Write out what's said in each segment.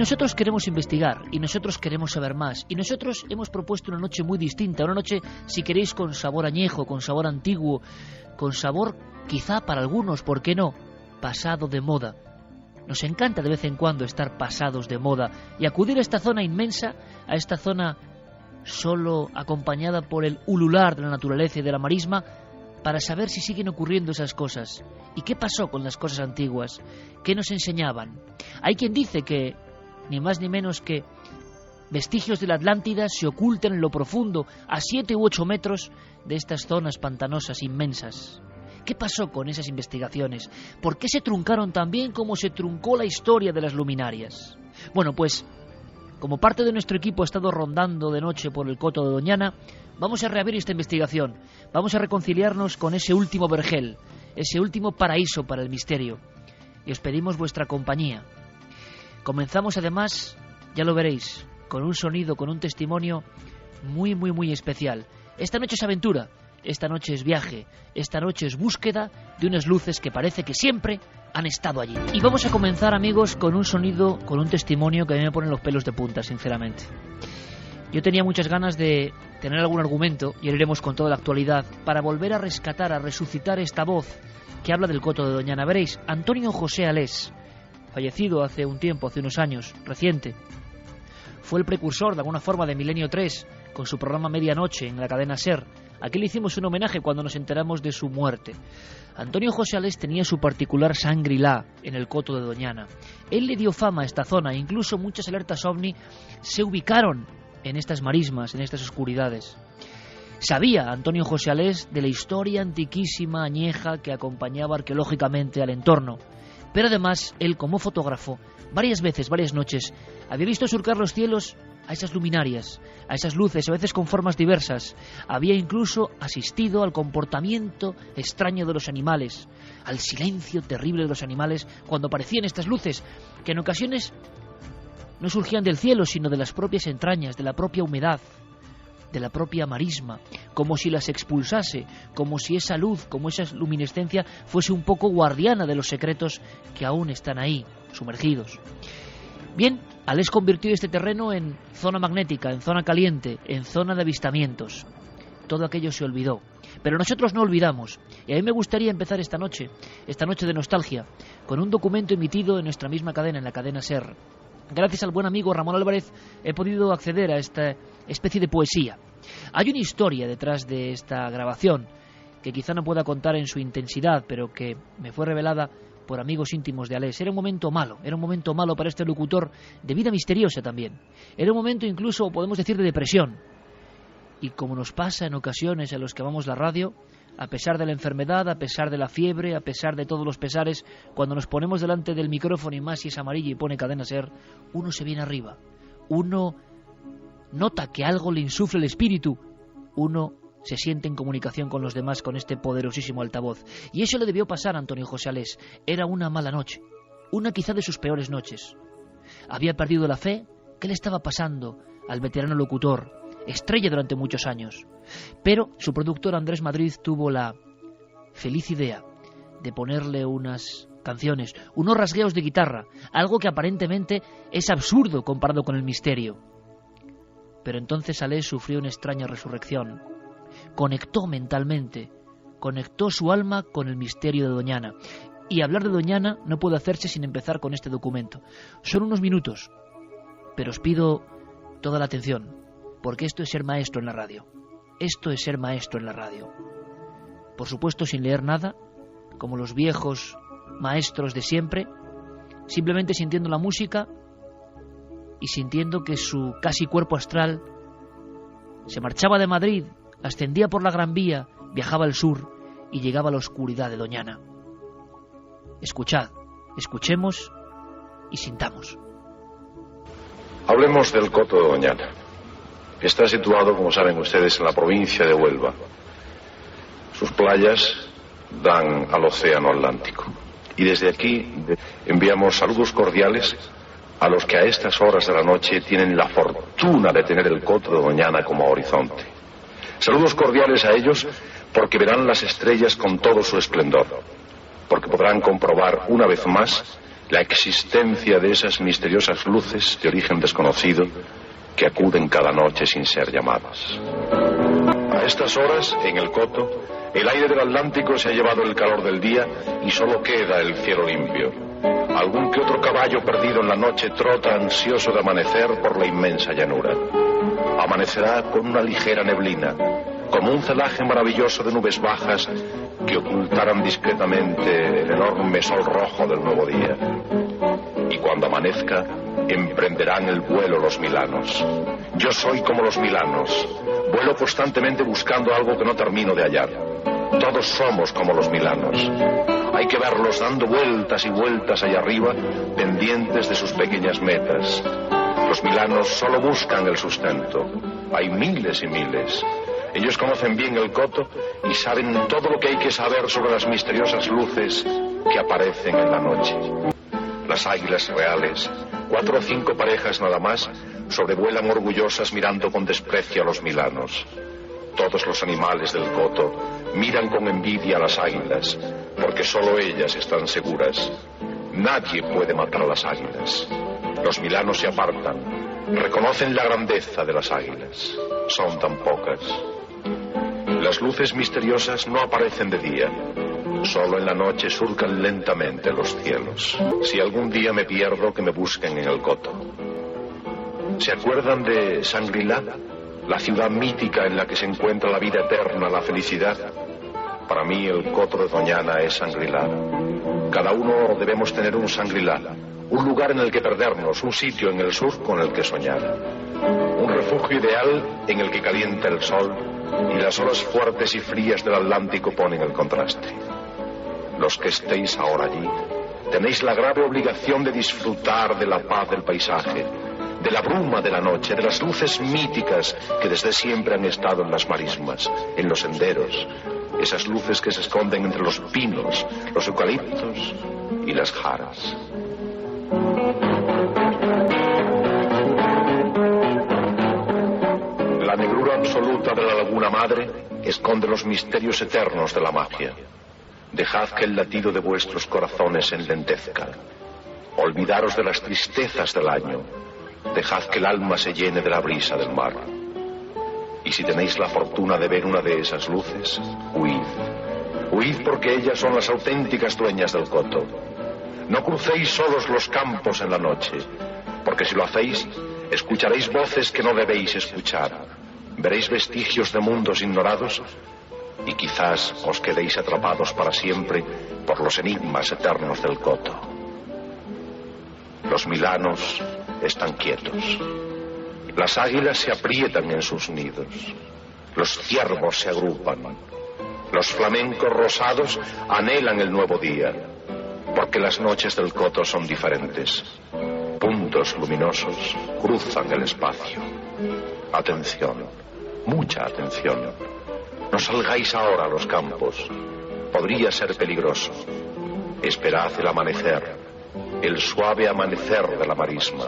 nosotros queremos investigar, y nosotros queremos saber más, y nosotros hemos propuesto una noche muy distinta, una noche, si queréis, con sabor añejo, con sabor antiguo, con sabor, quizá para algunos, ¿por qué no?, pasado de moda. Nos encanta de vez en cuando estar pasados de moda y acudir a esta zona inmensa, a esta zona solo acompañada por el ulular de la naturaleza y de la marisma, para saber si siguen ocurriendo esas cosas. ¿Y qué pasó con las cosas antiguas? ¿Qué nos enseñaban? Hay quien dice que, ni más ni menos que, vestigios de la Atlántida se ocultan en lo profundo, a 7 u 8 metros de estas zonas pantanosas inmensas. ¿Qué pasó con esas investigaciones? ¿Por qué se truncaron tan bien como se truncó la historia de las luminarias? Bueno, pues, como parte de nuestro equipo ha estado rondando de noche por el coto de Doñana, vamos a reabrir esta investigación. Vamos a reconciliarnos con ese último vergel, ese último paraíso para el misterio. Y os pedimos vuestra compañía. Comenzamos además, ya lo veréis, con un sonido, con un testimonio muy, muy, muy especial. Esta noche es aventura. Esta noche es viaje, esta noche es búsqueda de unas luces que parece que siempre han estado allí. Y vamos a comenzar, amigos, con un sonido, con un testimonio que a mí me pone los pelos de punta, sinceramente. Yo tenía muchas ganas de tener algún argumento, y lo iremos con toda la actualidad, para volver a rescatar, a resucitar esta voz que habla del coto de Doñana. Veréis, Antonio José Alés, fallecido hace un tiempo, hace unos años, reciente, fue el precursor de alguna forma de Milenio 3, con su programa Medianoche en la cadena SER. Aquí le hicimos un homenaje cuando nos enteramos de su muerte. Antonio José Alés tenía su particular Shangri-La en el coto de Doñana. Él le dio fama a esta zona, e incluso muchas alertas OVNI se ubicaron en estas marismas, en estas oscuridades. Sabía Antonio José Alés de la historia antiquísima, añeja, que acompañaba arqueológicamente al entorno. Pero además, él como fotógrafo, varias veces, varias noches, había visto surcar los cielos a esas luminarias, a esas luces, a veces con formas diversas. Había incluso asistido al comportamiento extraño de los animales, al silencio terrible de los animales cuando aparecían estas luces, que en ocasiones no surgían del cielo, sino de las propias entrañas, de la propia humedad, de la propia marisma, como si las expulsase, como si esa luz, como esa luminescencia fuese un poco guardiana de los secretos que aún están ahí, sumergidos. Bien, Alés convirtió este terreno en zona magnética, en zona caliente, en zona de avistamientos. Todo aquello se olvidó. Pero nosotros no olvidamos. Y a mí me gustaría empezar esta noche de nostalgia, con un documento emitido en nuestra misma cadena, en la cadena SER. Gracias al buen amigo Ramón Álvarez he podido acceder a esta especie de poesía. Hay una historia detrás de esta grabación que quizá no pueda contar en su intensidad, pero que me fue revelada por amigos íntimos de Alés. Era un momento malo para este locutor de vida misteriosa también. Era un momento incluso, podemos decir, de depresión. Y como nos pasa en ocasiones a los que amamos la radio, a pesar de la enfermedad, a pesar de la fiebre, a pesar de todos los pesares, cuando nos ponemos delante del micrófono y más si es amarillo y pone cadena SER, uno se viene arriba. Uno nota que algo le insufla el espíritu. Uno se siente en comunicación con los demás con este poderosísimo altavoz. Y eso le debió pasar a Antonio José Alés. Era una mala noche, una quizá de sus peores noches. Había perdido la fe. ¿Qué le estaba pasando al veterano locutor, estrella durante muchos años? Pero su productor Andrés Madrid tuvo la feliz idea de ponerle unas canciones, unos rasgueos de guitarra, algo que aparentemente es absurdo comparado con el misterio. Pero entonces Alés sufrió una extraña resurrección. Conectó mentalmente, conectó su alma con el misterio de Doñana. Y hablar de Doñana no puede hacerse sin empezar con este documento. Son unos minutos, pero os pido toda la atención, porque esto es ser maestro en la radio. Esto es ser maestro en la radio. Por supuesto, sin leer nada, como los viejos maestros de siempre, simplemente sintiendo la música y sintiendo que su casi cuerpo astral se marchaba de Madrid, ascendía por la Gran Vía, viajaba al sur y llegaba a la oscuridad de Doñana. Escuchad, escuchemos y sintamos. Hablemos del coto de Doñana. Está situado, como saben ustedes, en la provincia de Huelva. Sus playas dan al océano Atlántico. Y desde aquí enviamos saludos cordiales a los que a estas horas de la noche tienen la fortuna de tener el coto de Doñana como horizonte. Saludos cordiales a ellos porque verán las estrellas con todo su esplendor, porque podrán comprobar una vez más la existencia de esas misteriosas luces de origen desconocido que acuden cada noche sin ser llamadas. A estas horas, en el coto, el aire del Atlántico se ha llevado el calor del día y solo queda el cielo limpio. Algún que otro caballo perdido en la noche trota ansioso de amanecer por la inmensa llanura. Amanecerá con una ligera neblina, como un celaje maravilloso de nubes bajas que ocultarán discretamente el enorme sol rojo del nuevo día. Y cuando amanezca, emprenderán el vuelo los milanos. Yo soy como los milanos. Vuelo constantemente buscando algo que no termino de hallar. Todos somos como los milanos. Hay que verlos dando vueltas y vueltas allá arriba, pendientes de sus pequeñas metas. Los milanos solo buscan el sustento. Hay miles y miles. Ellos conocen bien el coto y saben todo lo que hay que saber sobre las misteriosas luces que aparecen en la noche. Las águilas reales, 4 o 5 parejas nada más, sobrevuelan orgullosas mirando con desprecio a los milanos. Todos los animales del coto miran con envidia a las águilas, porque solo ellas están seguras. Nadie puede matar a las águilas. Los milanos se apartan, reconocen la grandeza de las águilas. Son tan pocas. Las luces misteriosas no aparecen de día. Solo en la noche surcan lentamente los cielos. Si algún día me pierdo, que me busquen en el coto. ¿Se acuerdan de Shangri-La? La ciudad mítica en la que se encuentra la vida eterna, la felicidad. Para mí el coto de Doñana es Shangri-La. Cada uno debemos tener un Shangri-La, un lugar en el que perdernos, un sitio en el sur con el que soñar. Un refugio ideal en el que calienta el sol y las olas fuertes y frías del Atlántico ponen el contraste. Los que estéis ahora allí, tenéis la grave obligación de disfrutar de la paz del paisaje, de la bruma de la noche, de las luces míticas que desde siempre han estado en las marismas, en los senderos, esas luces que se esconden entre los pinos, los eucaliptos y las jaras. La negrura absoluta de la laguna madre esconde los misterios eternos de la magia. Dejad que el latido de vuestros corazones se enlentezca. Olvidaros de las tristezas del año. Dejad que el alma se llene de la brisa del mar. Y si tenéis la fortuna de ver una de esas luces, huid. Huid porque ellas son las auténticas dueñas del coto. No crucéis solos los campos en la noche, porque si lo hacéis, escucharéis voces que no debéis escuchar. Veréis vestigios de mundos ignorados y quizás os quedéis atrapados para siempre por los enigmas eternos del coto. Los milanos están quietos. Las águilas se aprietan en sus nidos. Los ciervos se agrupan. Los flamencos rosados anhelan el nuevo día, porque las noches del coto son diferentes. Puntos luminosos cruzan el espacio. Atención, mucha atención. No salgáis ahora a los campos. Podría ser peligroso. Esperad el amanecer, el suave amanecer de la marisma,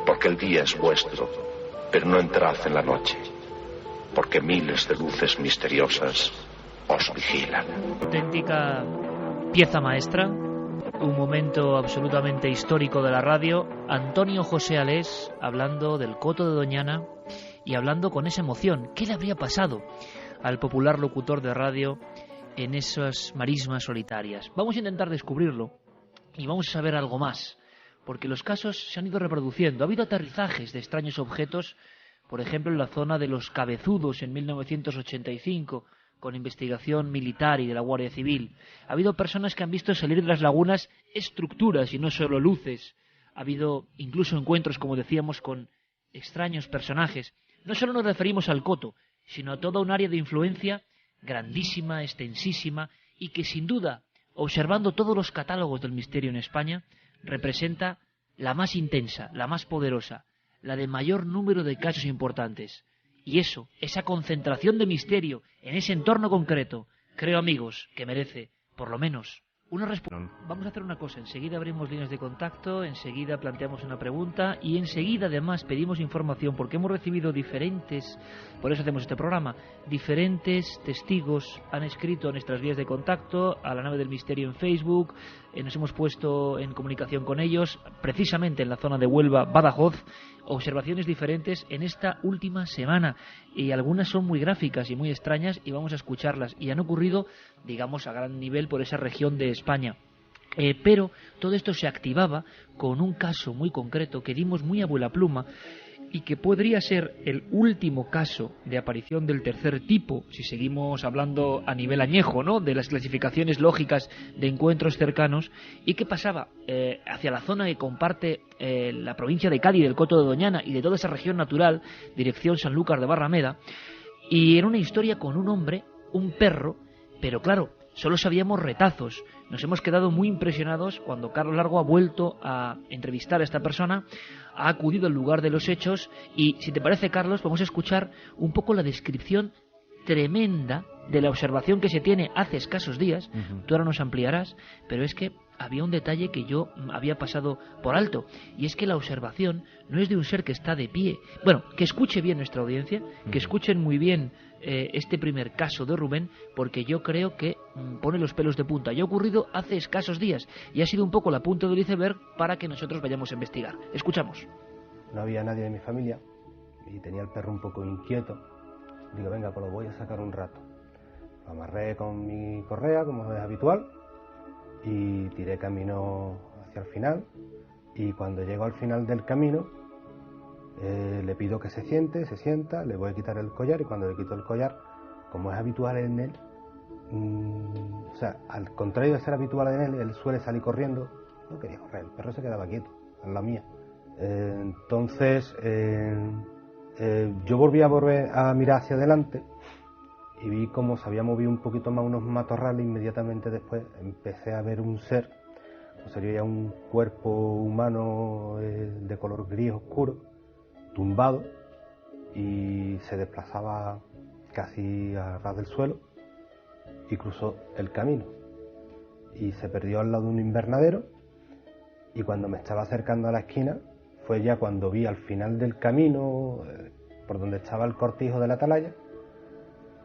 porque el día es vuestro, pero no entrad en la noche, porque miles de luces misteriosas os vigilan. Auténtica pieza maestra, un momento absolutamente histórico de la radio. Antonio José Alés hablando del coto de Doñana y hablando con esa emoción. ¿Qué le habría pasado al popular locutor de radio en esas marismas solitarias? Vamos a intentar descubrirlo y vamos a saber algo más, porque los casos se han ido reproduciendo. Ha habido aterrizajes de extraños objetos, por ejemplo en la zona de Los Cabezudos en 1985, con investigación militar y de la Guardia Civil. Ha habido personas que han visto salir de las lagunas estructuras y no solo luces. Ha habido incluso encuentros, como decíamos, con extraños personajes. No solo nos referimos al coto, sino a toda un área de influencia grandísima, extensísima, y que sin duda, observando todos los catálogos del misterio en España, representa la más intensa, la más poderosa, la de mayor número de casos importantes. Y eso, esa concentración de misterio en ese entorno concreto, creo, amigos, que merece por lo menos Vamos a hacer una cosa, enseguida abrimos líneas de contacto, enseguida planteamos una pregunta y enseguida además pedimos información porque hemos recibido diferentes, por eso hacemos este programa, diferentes testigos han escrito a nuestras vías de contacto, a la Nave del Misterio en Facebook, nos hemos puesto en comunicación con ellos, precisamente en la zona de Huelva, Badajoz, observaciones diferentes en esta última semana y algunas son muy gráficas y muy extrañas y vamos a escucharlas y han ocurrido, digamos, a gran nivel por esa región de España. Pero todo esto se activaba con un caso muy concreto que dimos muy a vuela pluma y que podría ser el último caso de aparición del tercer tipo, si seguimos hablando a nivel añejo, ¿no?, de las clasificaciones lógicas de encuentros cercanos, y que pasaba hacia la zona que comparte la provincia de Cádiz, del Coto de Doñana y de toda esa región natural, dirección Sanlúcar de Barrameda, y era una historia con un hombre, un perro, pero claro, solo sabíamos retazos. Nos hemos quedado muy impresionados cuando Carlos Largo ha vuelto a entrevistar a esta persona, ha acudido al lugar de los hechos y, si te parece, Carlos, vamos a escuchar un poco la descripción tremenda de la observación que se tiene hace escasos días. Tú ahora nos ampliarás, pero es que había un detalle que yo había pasado por alto, y es que la observación no es de un ser que está de pie. Bueno, que escuche bien nuestra audiencia, que escuchen muy bien este primer caso de Rubén, porque yo creo que pone los pelos de punta. Ya ha ocurrido hace escasos días y ha sido un poco la punta del iceberg para que nosotros vayamos a investigar. Escuchamos. No había nadie de mi familia y tenía el perro un poco inquieto. Digo, venga, pues lo voy a sacar un rato. Lo amarré con mi correa, como es habitual, y tiré camino hacia el final. Y cuando llego al final del camino, le pido que se sienta, le voy a quitar el collar, y cuando le quito el collar, como es habitual en él, o sea, al contrario de ser habitual en él suele salir corriendo. No quería correr, el perro se quedaba quieto, en la mía. Entonces yo volví a mirar hacia adelante y vi cómo se había movido un poquito más unos matorrales. Inmediatamente después empecé a ver un ser, sería un cuerpo humano de color gris oscuro, tumbado, y se desplazaba casi a ras del suelo y cruzó el camino y se perdió al lado de un invernadero. Y cuando me estaba acercando a la esquina fue ya cuando vi al final del camino, por donde estaba el cortijo de la atalaya,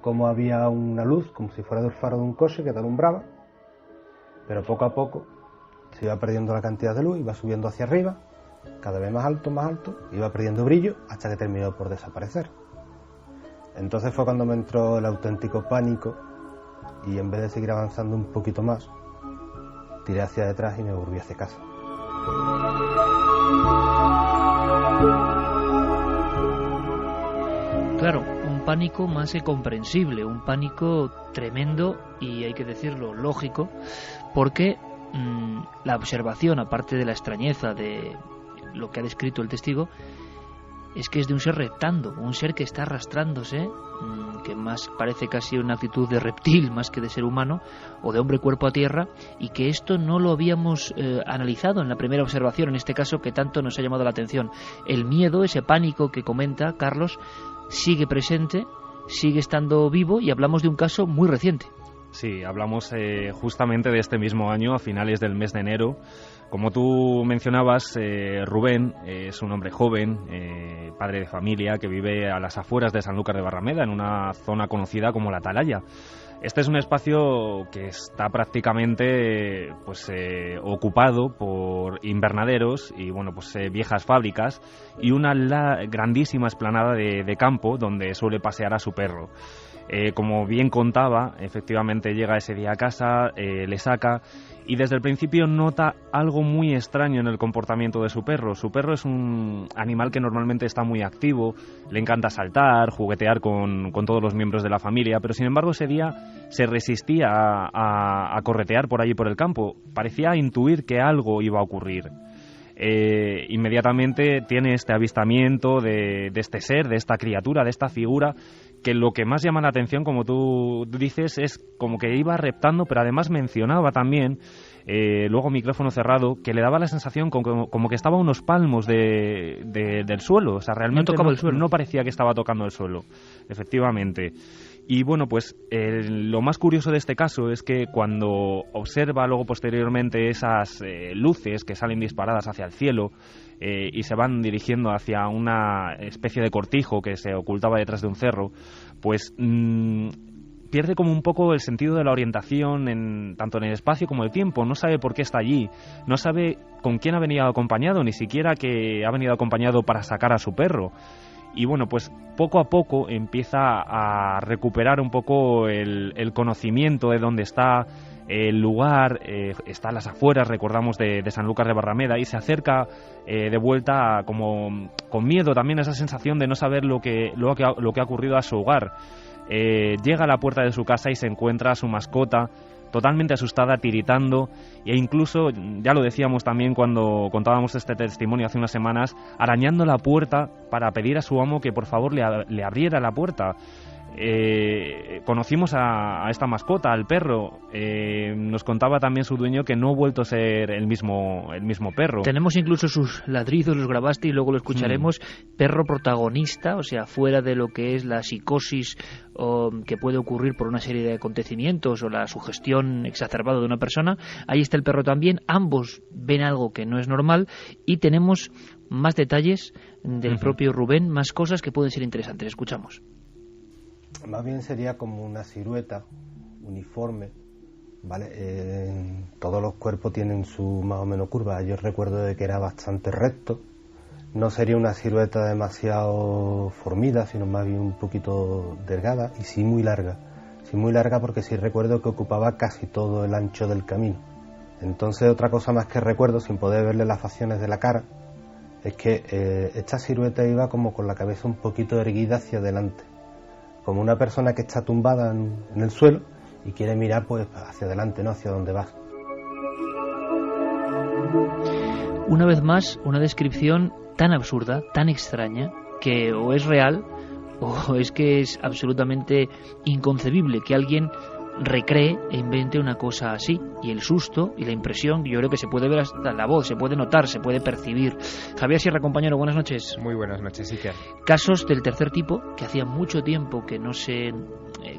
como había una luz, como si fuera del faro de un coche que te alumbraba, pero poco a poco se iba perdiendo la cantidad de luz, iba subiendo hacia arriba, cada vez más alto, iba perdiendo brillo hasta que terminó por desaparecer. Entonces fue cuando me entró el auténtico pánico y, en vez de seguir avanzando un poquito más, tiré hacia detrás y me volví hacia casa. Claro, un pánico más que comprensible, un pánico tremendo y, hay que decirlo, lógico, porque la observación, aparte de la extrañeza de lo que ha descrito el testigo, es que es de un ser reptando, un ser que está arrastrándose, que más parece casi una actitud de reptil más que de ser humano o de hombre cuerpo a tierra, y que esto no lo habíamos analizado en la primera observación, en este caso, que tanto nos ha llamado la atención. El miedo, ese pánico que comenta Carlos, sigue presente, sigue estando vivo, y hablamos de un caso muy reciente. Sí, hablamos justamente de este mismo año, a finales del mes de enero. Como tú mencionabas, Rubén es un hombre joven, padre de familia, que vive a las afueras de Sanlúcar de Barrameda, en una zona conocida como la Atalaya. Este es un espacio que está prácticamente ocupado por invernaderos y viejas fábricas y una grandísima explanada de campo donde suele pasear a su perro. Como bien contaba, efectivamente llega ese día a casa, le saca, y desde el principio nota algo muy extraño en el comportamiento de su perro. Su perro es un animal que normalmente está muy activo, le encanta saltar, juguetear con todos los miembros de la familia, pero sin embargo ese día se resistía a corretear por allí por el campo. Parecía intuir que algo iba a ocurrir. Inmediatamente tiene este avistamiento de este ser, de esta criatura, de esta figura, que lo que más llama la atención, como tú dices, es como que iba reptando, pero además mencionaba también, luego micrófono cerrado, que le daba la sensación como que estaba a unos palmos del suelo. O sea, realmente no parecía que estaba tocando el suelo, efectivamente. Y bueno, pues lo más curioso de este caso es que cuando observa luego posteriormente esas luces que salen disparadas hacia el cielo y se van dirigiendo hacia una especie de cortijo que se ocultaba detrás de un cerro, pues pierde como un poco el sentido de la orientación tanto en el espacio como el tiempo. No sabe por qué está allí, no sabe con quién ha venido acompañado, ni siquiera que ha venido acompañado para sacar a su perro. Y bueno, pues poco a poco empieza a recuperar un poco el conocimiento de dónde está el lugar, está a las afueras, recordamos, de Sanlúcar de Barrameda, y se acerca de vuelta como con miedo también, esa sensación de no saber lo que ha ocurrido a su hogar. Llega a la puerta de su casa y se encuentra a su mascota totalmente asustada, tiritando, e incluso, ya lo decíamos también cuando contábamos este testimonio hace unas semanas, arañando la puerta para pedir a su amo que por favor le abriera la puerta. Conocimos a esta mascota, al perro. Nos contaba también su dueño que no ha vuelto a ser el mismo perro. Tenemos incluso sus ladridos, los grabaste y luego lo escucharemos. Perro protagonista, o sea, fuera de lo que es la psicosis que puede ocurrir por una serie de acontecimientos o la sugestión exacerbada de una persona. Ahí está el perro también. Ambos ven algo que no es normal y tenemos más detalles del propio Rubén, más cosas que pueden ser interesantes. Escuchamos. Más bien sería como una silueta uniforme, ¿vale? Todos los cuerpos tienen su más o menos curva. Yo recuerdo de que era bastante recto. No sería una silueta demasiado formida, sino más bien un poquito delgada y sí muy larga. Sí muy larga porque sí recuerdo que ocupaba casi todo el ancho del camino. Entonces otra cosa más que recuerdo, sin poder verle las facciones de la cara, es que esta silueta iba como con la cabeza un poquito erguida hacia adelante, como una persona que está tumbada en el suelo y quiere mirar pues hacia adelante, no hacia donde vas. Una vez más, una descripción tan absurda, tan extraña, que o es real o es que es absolutamente inconcebible que alguien recree e invente una cosa así. Y el susto y la impresión, yo creo que se puede ver hasta en la voz, se puede notar, se puede percibir. Javier Sierra, compañero, buenas noches. Muy buenas noches, Iker. Casos del tercer tipo, que hacía mucho tiempo que no se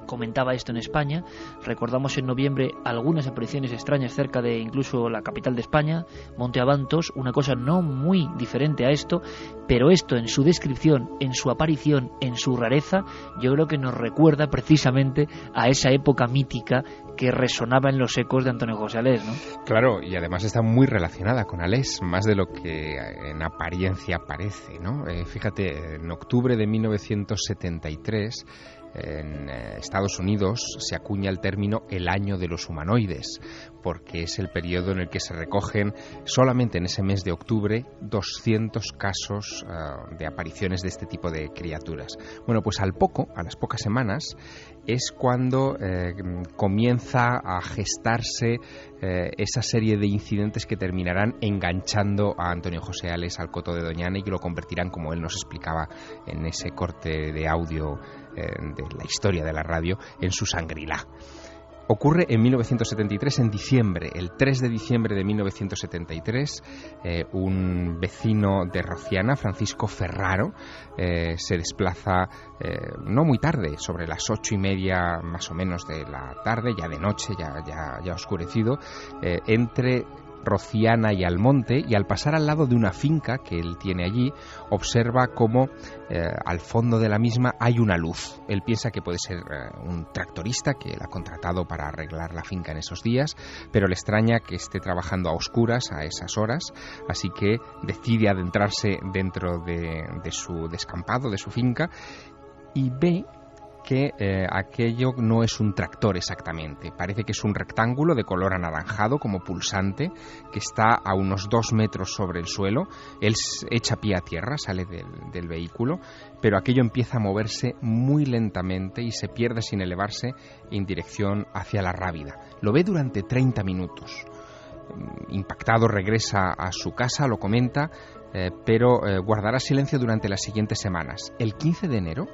comentaba esto en España. Recordamos en noviembre algunas apariciones extrañas cerca de incluso la capital de España, Monte Abantos, una cosa no muy diferente a esto, pero esto en su descripción, en su aparición, en su rareza, yo creo que nos recuerda precisamente a esa época mítica que resonaba en los ecos de Antonio José Alés, ¿no? Claro, y además está muy relacionada con Alés, más de lo que en apariencia parece, ¿no? Fíjate, en octubre de 1973, en Estados Unidos se acuña el término el año de los humanoides, porque es el periodo en el que se recogen solamente en ese mes de octubre 200 casos de apariciones de este tipo de criaturas. Bueno, pues a las pocas semanas, es cuando comienza a gestarse esa serie de incidentes que terminarán enganchando a Antonio José Alés al coto de Doñana y que lo convertirán, como él nos explicaba en ese corte de audio de la historia de la radio, en su Shangri-La. Ocurre en 1973, en diciembre, el 3 de diciembre de 1973, un vecino de Rociana, Francisco Ferraro, se desplaza no muy tarde, sobre las 8:30 más o menos de la tarde, ya de noche, ya oscurecido, entre Rociana y Almonte, y al pasar al lado de una finca que él tiene allí, observa cómo al fondo de la misma hay una luz. Él piensa que puede ser un tractorista que él ha contratado para arreglar la finca en esos días, pero le extraña que esté trabajando a oscuras a esas horas, así que decide adentrarse dentro de su descampado, de su finca, y ve que aquello no es un tractor exactamente. Parece que es un rectángulo de color anaranjado como pulsante que está a unos 2 metros sobre el suelo. Él echa pie a tierra, sale del vehículo, pero aquello empieza a moverse muy lentamente y se pierde sin elevarse en dirección hacia la Rábida. Lo ve durante 30 minutos. Impactado regresa a su casa, lo comenta, pero guardará silencio durante las siguientes semanas. El 15 de enero,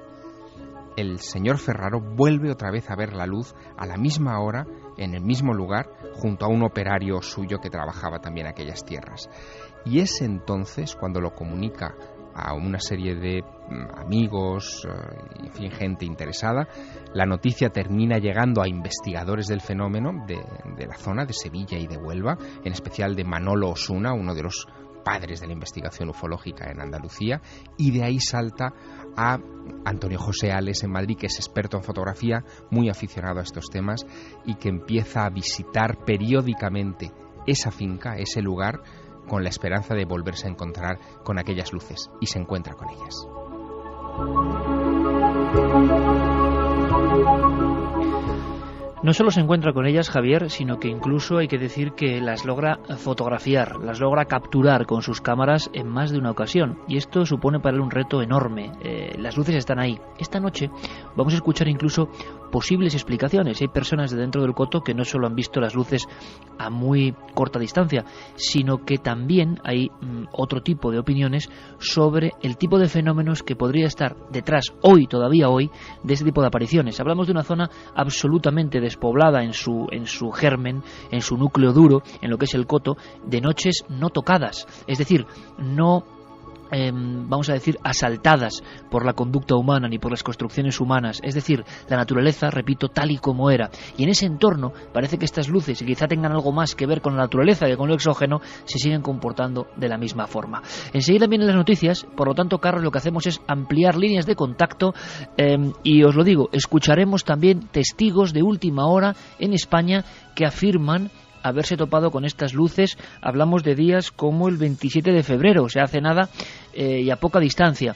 el señor Ferraro vuelve otra vez a ver la luz a la misma hora, en el mismo lugar, junto a un operario suyo que trabajaba también aquellas tierras. Y es entonces cuando lo comunica a una serie de amigos, en fin, gente interesada. La noticia termina llegando a investigadores del fenómeno de la zona de Sevilla y de Huelva, en especial de Manolo Osuna, uno de los padres de la investigación ufológica en Andalucía, y de ahí salta a Antonio José Ales en Madrid, que es experto en fotografía, muy aficionado a estos temas, y que empieza a visitar periódicamente esa finca, ese lugar, con la esperanza de volverse a encontrar con aquellas luces, y se encuentra con ellas. No solo se encuentra con ellas, Javier, sino que incluso hay que decir que las logra fotografiar, las logra capturar con sus cámaras en más de una ocasión. Y esto supone para él un reto enorme. Las luces están ahí. Esta noche vamos a escuchar incluso posibles explicaciones. Hay personas de dentro del coto que no solo han visto las luces a muy corta distancia, sino que también hay otro tipo de opiniones sobre el tipo de fenómenos que podría estar detrás todavía hoy, de este tipo de apariciones. Hablamos de una zona absolutamente despoblada en su germen, en su núcleo duro, en lo que es el coto, de noches no tocadas, es decir, no vamos a decir, asaltadas por la conducta humana ni por las construcciones humanas, es decir, la naturaleza, repito, tal y como era. Y en ese entorno parece que estas luces, y quizá tengan algo más que ver con la naturaleza que con lo exógeno, se siguen comportando de la misma forma. Enseguida vienen las noticias, por lo tanto, Carlos, lo que hacemos es ampliar líneas de contacto y os lo digo, escucharemos también testigos de última hora en España que afirman haberse topado con estas luces. Hablamos de días como el 27 de febrero, o sea, hace nada y a poca distancia.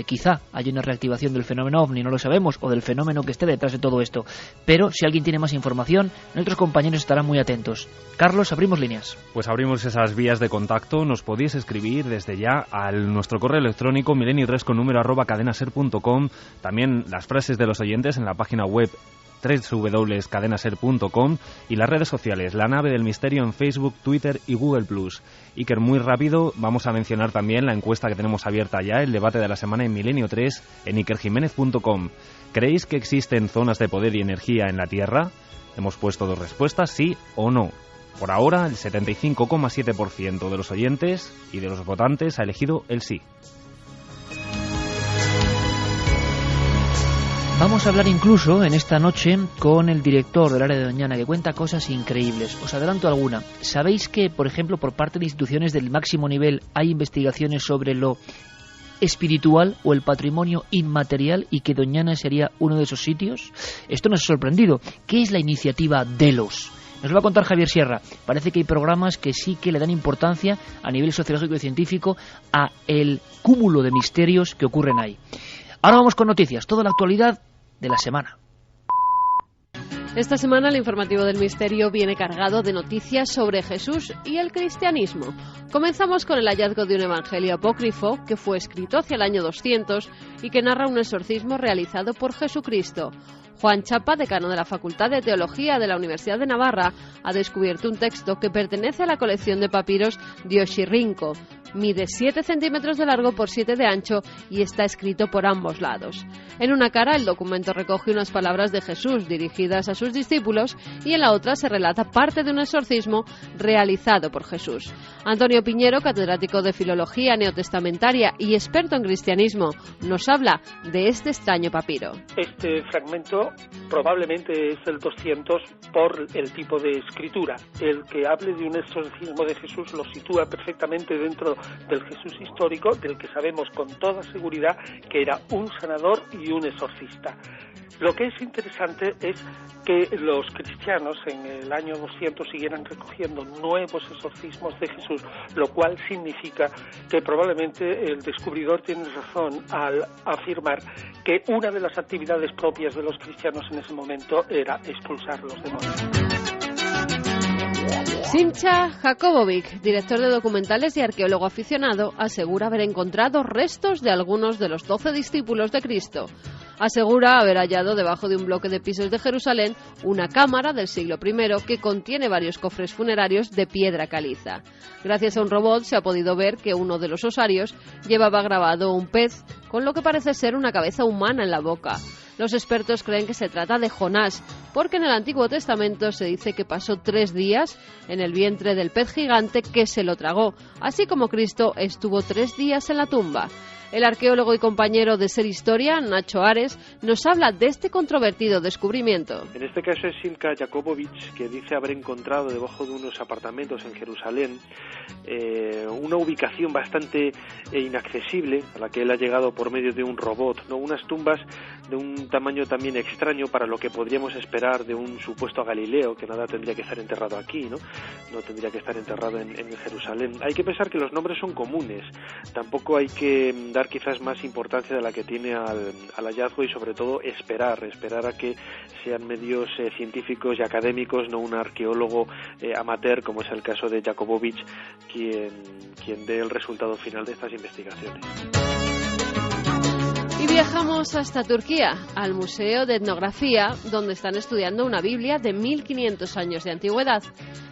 Quizá haya una reactivación del fenómeno OVNI, no lo sabemos, o del fenómeno que esté detrás de todo esto. Pero si alguien tiene más información, nuestros compañeros estarán muy atentos. Carlos, abrimos líneas. Pues abrimos esas vías de contacto. Nos podéis escribir desde ya a nuestro correo electrónico milenio3@cadenaser.com. También las frases de los oyentes en la página web www.cadenaser.com y las redes sociales, La Nave del Misterio en Facebook, Twitter y Google+. Iker, muy rápido, vamos a mencionar también la encuesta que tenemos abierta ya, el debate de la semana en Milenio 3 en ikerjimenez.com. ¿Creéis que existen zonas de poder y energía en la Tierra? Hemos puesto 2 respuestas, sí o no. Por ahora, el 75,7% de los oyentes y de los votantes ha elegido el sí. Vamos a hablar incluso en esta noche con el director del área de Doñana, que cuenta cosas increíbles. Os adelanto alguna. ¿Sabéis que, por ejemplo, por parte de instituciones del máximo nivel hay investigaciones sobre lo espiritual o el patrimonio inmaterial y que Doñana sería uno de esos sitios? Esto nos ha sorprendido. ¿Qué es la iniciativa Delos? Nos lo va a contar Javier Sierra. Parece que hay programas que sí que le dan importancia a nivel sociológico y científico a el cúmulo de misterios que ocurren ahí. Ahora vamos con noticias, toda la actualidad de la semana. Esta semana el informativo del misterio viene cargado de noticias sobre Jesús y el cristianismo. Comenzamos con el hallazgo de un evangelio apócrifo que fue escrito hacia el año 200 y que narra un exorcismo realizado por Jesucristo. Juan Chapa, decano de la Facultad de Teología de la Universidad de Navarra, ha descubierto un texto que pertenece a la colección de papiros de Oxirrinco. Mide 7 centímetros de largo por 7 de ancho y está escrito por ambos lados. En una cara el documento recoge unas palabras de Jesús dirigidas a sus discípulos y en la otra se relata parte de un exorcismo realizado por Jesús. Antonio Piñero, catedrático de Filología Neotestamentaria y experto en cristianismo, nos habla de este extraño papiro. Este fragmento probablemente es el 200 por el tipo de escritura. El que hable de un exorcismo de Jesús lo sitúa perfectamente dentro del Jesús histórico, del que sabemos con toda seguridad que era un sanador y un exorcista. Lo que es interesante es que los cristianos en el año 200 siguieran recogiendo nuevos exorcismos de Jesús, lo cual significa que probablemente el descubridor tiene razón al afirmar que una de las actividades propias de los cristianos en ese momento era expulsar los demonios. Simcha Jakobovic, director de documentales y arqueólogo aficionado, asegura haber encontrado restos de algunos de los 12 discípulos de Cristo. Asegura haber hallado debajo de un bloque de pisos de Jerusalén una cámara del siglo I que contiene varios cofres funerarios de piedra caliza. Gracias a un robot se ha podido ver que uno de los osarios llevaba grabado un pez con lo que parece ser una cabeza humana en la boca. Los expertos creen que se trata de Jonás, porque en el Antiguo Testamento se dice que pasó 3 días en el vientre del pez gigante que se lo tragó, así como Cristo estuvo 3 días en la tumba. El arqueólogo y compañero de Ser Historia, Nacho Ares, nos habla de este controvertido descubrimiento. En este caso es Simka Jakobovich, que dice haber encontrado debajo de unos apartamentos en Jerusalén una ubicación bastante inaccesible, a la que él ha llegado por medio de un robot, ¿no? Unas tumbas de un tamaño también extraño para lo que podríamos esperar de un supuesto Galileo, que nada tendría que estar enterrado aquí, ¿no? No tendría que estar enterrado en Jerusalén. Hay que pensar que los nombres son comunes, tampoco hay que dar quizás más importancia de la que tiene al hallazgo y sobre todo esperar a que sean medios científicos y académicos, no un arqueólogo amateur como es el caso de Jakobovich, quien dé el resultado final de estas investigaciones. Y viajamos hasta Turquía, al Museo de Etnografía, donde están estudiando una Biblia de 1500 años de antigüedad.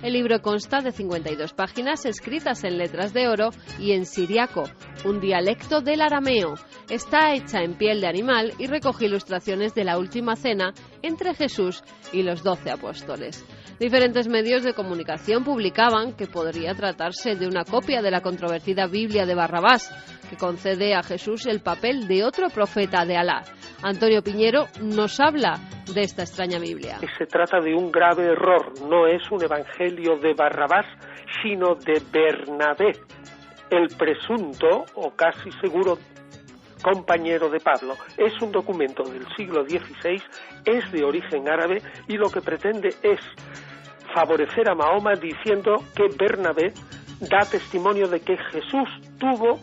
El libro consta de 52 páginas escritas en letras de oro y en siriaco, un dialecto del arameo. Está hecha en piel de animal y recoge ilustraciones de la última cena entre Jesús y los 12 apóstoles. Diferentes medios de comunicación publicaban que podría tratarse de una copia de la controvertida Biblia de Barrabás, que concede a Jesús el papel de otro profeta de Alá. Antonio Piñero nos habla de esta extraña Biblia. Se trata de un grave error, no es un evangelio de Barrabás, sino de Bernabé, el presunto o casi seguro compañero de Pablo. Es un documento del siglo XVI, es de origen árabe y lo que pretende es favorecer a Mahoma diciendo que Bernabé da testimonio de que Jesús tuvo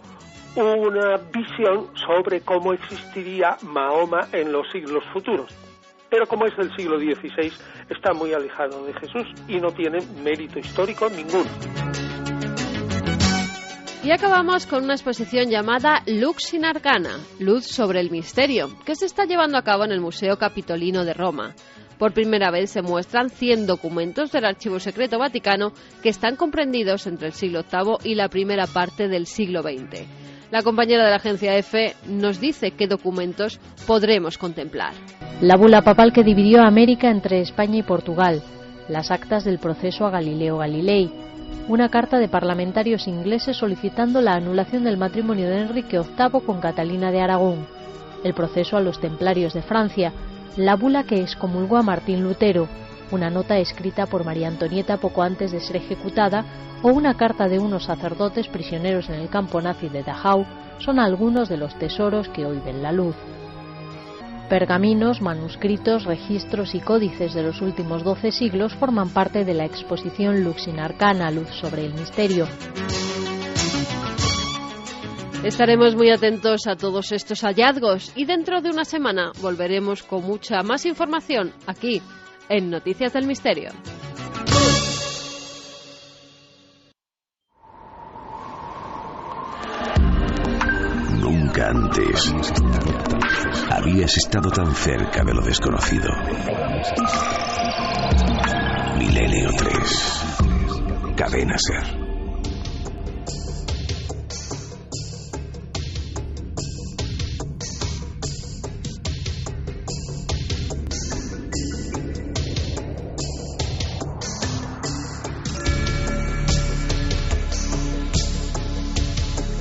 una visión sobre cómo existiría Mahoma en los siglos futuros. Pero como es del siglo XVI, está muy alejado de Jesús y no tiene mérito histórico ninguno. Y acabamos con una exposición llamada Lux in Arcana, Luz sobre el Misterio, que se está llevando a cabo en el Museo Capitolino de Roma. Por primera vez se muestran 100 documentos del Archivo Secreto Vaticano que están comprendidos entre el siglo VIII y la primera parte del siglo XX. La compañera de la agencia EFE nos dice qué documentos podremos contemplar. La bula papal que dividió a América entre España y Portugal, las actas del proceso a Galileo Galilei, una carta de parlamentarios ingleses solicitando la anulación del matrimonio de Enrique VIII con Catalina de Aragón, el proceso a los templarios de Francia, la bula que excomulgó a Martín Lutero, una nota escrita por María Antonieta poco antes de ser ejecutada o una carta de unos sacerdotes prisioneros en el campo nazi de Dachau son algunos de los tesoros que hoy ven la luz. Pergaminos, manuscritos, registros y códices de los últimos 12 siglos forman parte de la exposición Lux in Arcana, Luz sobre el Misterio. Estaremos muy atentos a todos estos hallazgos y dentro de una semana volveremos con mucha más información aquí en Noticias del Misterio. Nunca antes habías estado tan cerca de lo desconocido. Milenio 3. Cadena Ser.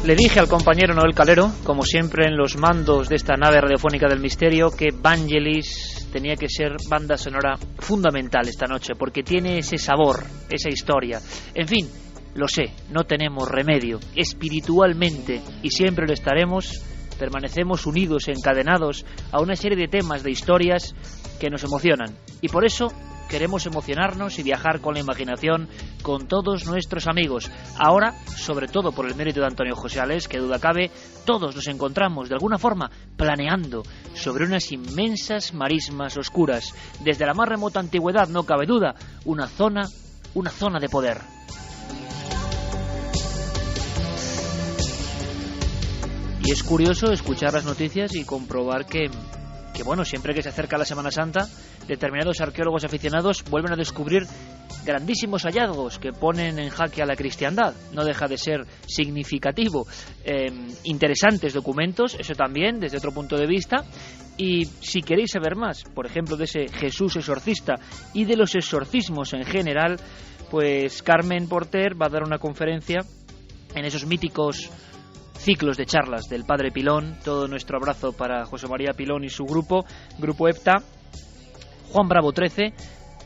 Le dije al compañero Noel Calero, como siempre en los mandos de esta nave radiofónica del misterio, que Vangelis tenía que ser banda sonora fundamental esta noche, porque tiene ese sabor, esa historia. En fin, lo sé, no tenemos remedio. Espiritualmente, y siempre lo estaremos, permanecemos unidos, encadenados a una serie de temas, de historias que nos emocionan. Y por eso queremos emocionarnos y viajar con la imaginación con todos nuestros amigos. Ahora, sobre todo por el mérito de Antonio José Alés, que duda cabe, todos nos encontramos de alguna forma planeando sobre unas inmensas marismas oscuras. Desde la más remota antigüedad, no cabe duda, una zona de poder. Y es curioso escuchar las noticias y comprobar que bueno, siempre que se acerca la Semana Santa, determinados arqueólogos aficionados vuelven a descubrir grandísimos hallazgos que ponen en jaque a la cristiandad. No deja de ser significativo. Interesantes documentos, eso también, desde otro punto de vista. Y si queréis saber más, por ejemplo, de ese Jesús exorcista y de los exorcismos en general, pues Carmen Porter va a dar una conferencia en esos míticos ciclos de charlas del Padre Pilón. Todo nuestro abrazo para José María Pilón y su grupo EPTA. Juan Bravo 13,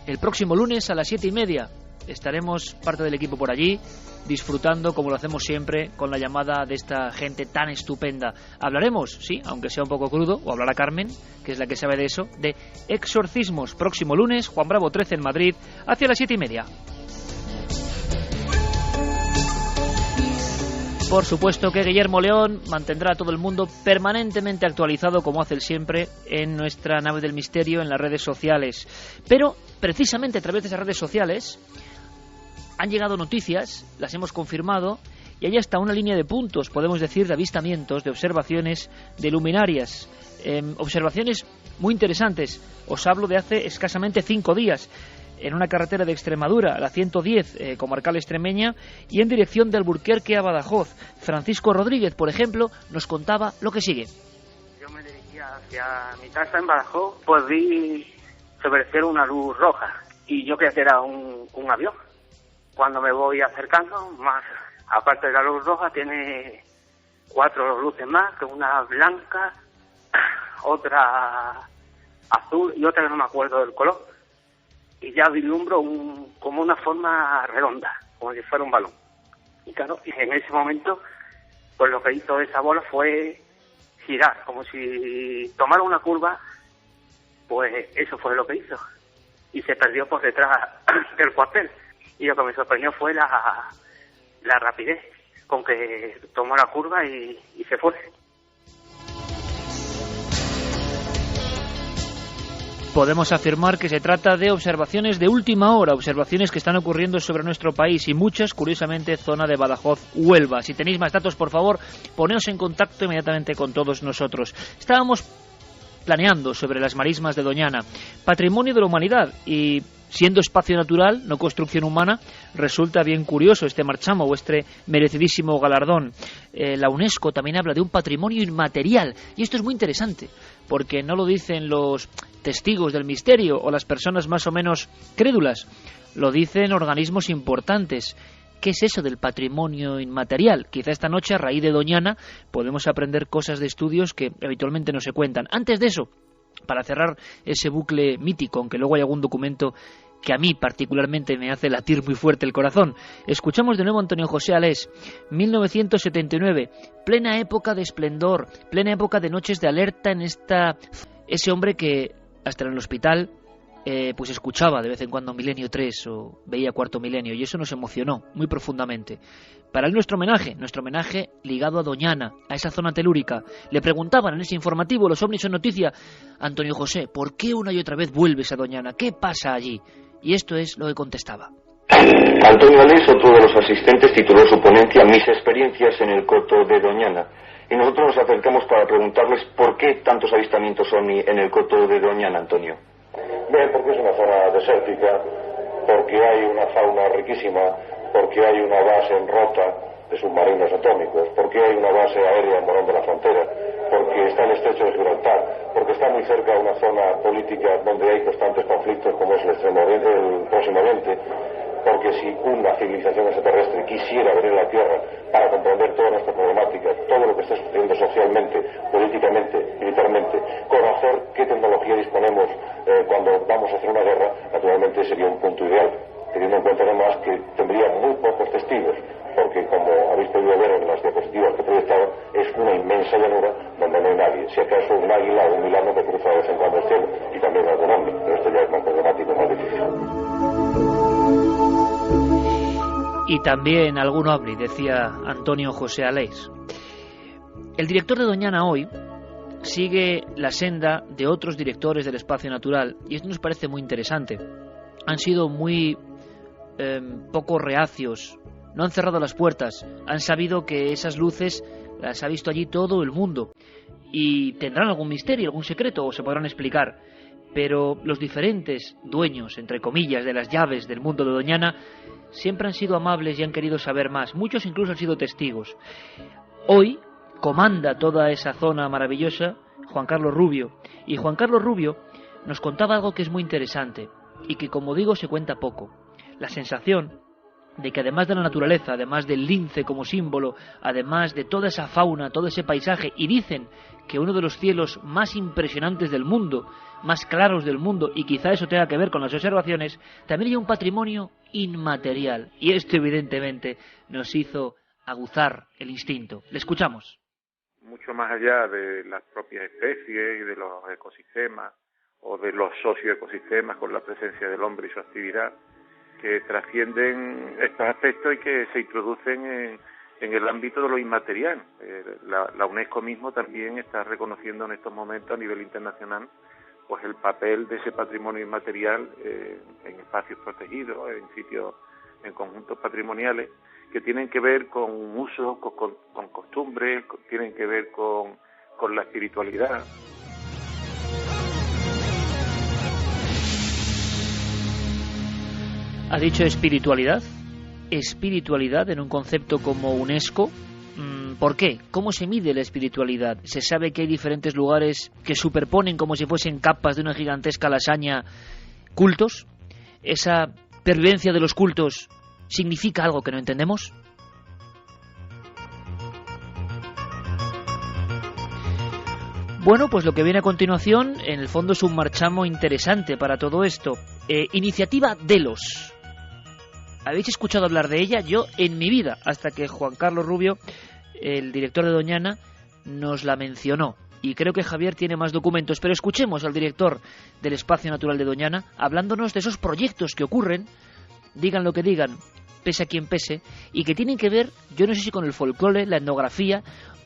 el próximo lunes a las 7:30. Estaremos parte del equipo por allí, disfrutando, como lo hacemos siempre, con la llamada de esta gente tan estupenda. Hablaremos, sí, aunque sea un poco crudo, o hablará Carmen, que es la que sabe de eso, de exorcismos. Próximo lunes, Juan Bravo 13 en Madrid, hacia las 7:30. Por supuesto que Guillermo León mantendrá a todo el mundo permanentemente actualizado, como hace él siempre, en nuestra nave del misterio, en las redes sociales. Pero, precisamente a través de esas redes sociales, han llegado noticias, las hemos confirmado, y hay hasta una línea de puntos, podemos decir, de avistamientos, de observaciones, de luminarias. Observaciones muy interesantes. Os hablo de hace escasamente 5 días. En una carretera de Extremadura, la 110, comarcal extremeña, y en dirección de Alburquerque a Badajoz. Francisco Rodríguez, por ejemplo, nos contaba lo que sigue. Yo me dirigía hacia mi casa en Badajoz, pues vi sobre el cielo una luz roja, y yo creía que era un avión. Cuando me voy acercando, más aparte de la luz roja, tiene 4 luces más, que una blanca, otra azul y otra que no me acuerdo del color. Y ya vislumbro como una forma redonda, como si fuera un balón. Y claro, en ese momento, pues lo que hizo esa bola fue girar, como si tomara una curva, pues eso fue lo que hizo. Y se perdió por detrás del cuartel. Y lo que me sorprendió fue la rapidez con que tomó la curva y se fue. Podemos afirmar que se trata de observaciones de última hora, observaciones que están ocurriendo sobre nuestro país y muchas, curiosamente, zona de Badajoz, Huelva. Si tenéis más datos, por favor, poneos en contacto inmediatamente con todos nosotros. Estábamos planeando sobre las marismas de Doñana, patrimonio de la humanidad, y siendo espacio natural, no construcción humana, resulta bien curioso este marchamo o este merecidísimo galardón. La UNESCO también habla de un patrimonio inmaterial, y esto es muy interesante, porque no lo dicen los testigos del misterio o las personas más o menos crédulas, lo dicen organismos importantes. ¿Qué es eso del patrimonio inmaterial? Quizá esta noche, a raíz de Doñana, podemos aprender cosas de estudios que habitualmente no se cuentan. Antes de eso, para cerrar ese bucle mítico, aunque luego hay algún documento que a mí particularmente me hace latir muy fuerte el corazón, escuchamos de nuevo a Antonio José Alés, 1979, plena época de esplendor, plena época de noches de alerta en ese hombre que hasta en el hospital pues escuchaba de vez en cuando Milenio 3 o veía Cuarto Milenio, y eso nos emocionó muy profundamente. Para él nuestro homenaje ligado a Doñana, a esa zona telúrica. Le preguntaban en ese informativo, los ovnis son noticia, Antonio José, ¿por qué una y otra vez vuelves a Doñana? ¿Qué pasa allí? Y esto es lo que contestaba. Antonio Alés, otro de los asistentes, tituló su ponencia Mis experiencias en el coto de Doñana. Y nosotros nos acercamos para preguntarles por qué tantos avistamientos ovni en el coto de Doñana, Antonio. Bien, porque es una zona desértica, porque hay una fauna riquísima, porque hay una base en Rota de submarinos atómicos, porque hay una base aérea en Morón de la Frontera, porque está el estrecho de Gibraltar, porque está muy cerca de una zona política donde hay constantes conflictos como es el Próximo Oriente, porque si una civilización extraterrestre quisiera venir a la Tierra para comprender toda nuestra problemática, todo lo que está sucediendo socialmente, políticamente, militarmente, conocer qué tecnología disponemos cuando vamos a hacer una guerra, naturalmente sería un punto ideal, teniendo en cuenta además que tendría muy pocos testigos, porque como habéis podido ver en las diapositivas que he proyectado, es una inmensa llanura donde no hay nadie, si acaso un águila o un milano que cruza de vez en cuando el cielo, y también algún hombre, pero esto ya es más problemático, más difícil. Y también algún ovni, decía Antonio José Alés. El director de Doñana hoy sigue la senda de otros directores del espacio natural, y esto nos parece muy interesante. Han sido muy poco reacios, no han cerrado las puertas, han sabido que esas luces las ha visto allí todo el mundo, y tendrán algún misterio, algún secreto, o se podrán explicar. Pero los diferentes dueños, entre comillas, de las llaves del mundo de Doñana siempre han sido amables y han querido saber más. Muchos incluso han sido testigos. Hoy comanda toda esa zona maravillosa Juan Carlos Rubio. Y Juan Carlos Rubio nos contaba algo que es muy interesante y que, como digo, se cuenta poco. La sensación de que además de la naturaleza, además del lince como símbolo, además de toda esa fauna, todo ese paisaje, y dicen que uno de los cielos más impresionantes del mundo, más claros del mundo, y quizá eso tenga que ver con las observaciones, también hay un patrimonio inmaterial, y esto evidentemente nos hizo aguzar el instinto. Le escuchamos. Mucho más allá de las propias especies y de los ecosistemas o de los socioecosistemas con la presencia del hombre y su actividad, que trascienden estos aspectos y que se introducen en el ámbito de lo inmaterial. La UNESCO mismo también está reconociendo en estos momentos a nivel internacional pues el papel de ese patrimonio inmaterial en espacios protegidos, en sitios, en conjuntos patrimoniales que tienen que ver con usos, con costumbres, tienen que ver con la espiritualidad. ¿Ha dicho espiritualidad? Espiritualidad en un concepto como UNESCO. ¿Por qué? ¿Cómo se mide la espiritualidad? Se sabe que hay diferentes lugares que superponen como si fuesen capas de una gigantesca lasaña cultos. ¿Esa pervivencia de los cultos significa algo que no entendemos? Bueno, pues lo que viene a continuación, en el fondo, es un marchamo interesante para todo esto. Iniciativa Delos. ¿Habéis escuchado hablar de ella? Yo en mi vida, hasta que Juan Carlos Rubio, el director de Doñana, nos la mencionó. Y creo que Javier tiene más documentos, pero escuchemos al director del Espacio Natural de Doñana hablándonos de esos proyectos que ocurren, digan lo que digan, pese a quien pese, y que tienen que ver, yo no sé si con el folclore, la etnografía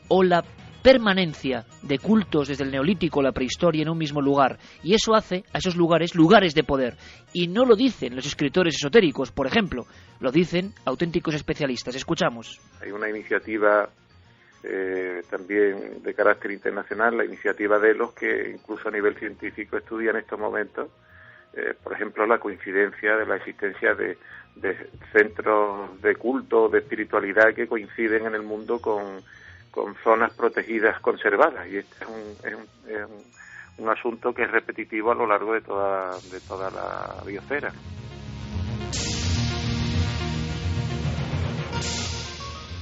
o la permanencia de cultos desde el Neolítico o la prehistoria en un mismo lugar, y eso hace a esos lugares lugares de poder, y no lo dicen los escritores esotéricos, por ejemplo, lo dicen auténticos especialistas. Escuchamos. Hay una iniciativa también de carácter internacional, la iniciativa Delos, que incluso a nivel científico estudia en estos momentos, por ejemplo, la coincidencia de la existencia de centros de culto, de espiritualidad que coinciden en el mundo con zonas protegidas conservadas, y este es un asunto que es repetitivo a lo largo de toda la biosfera.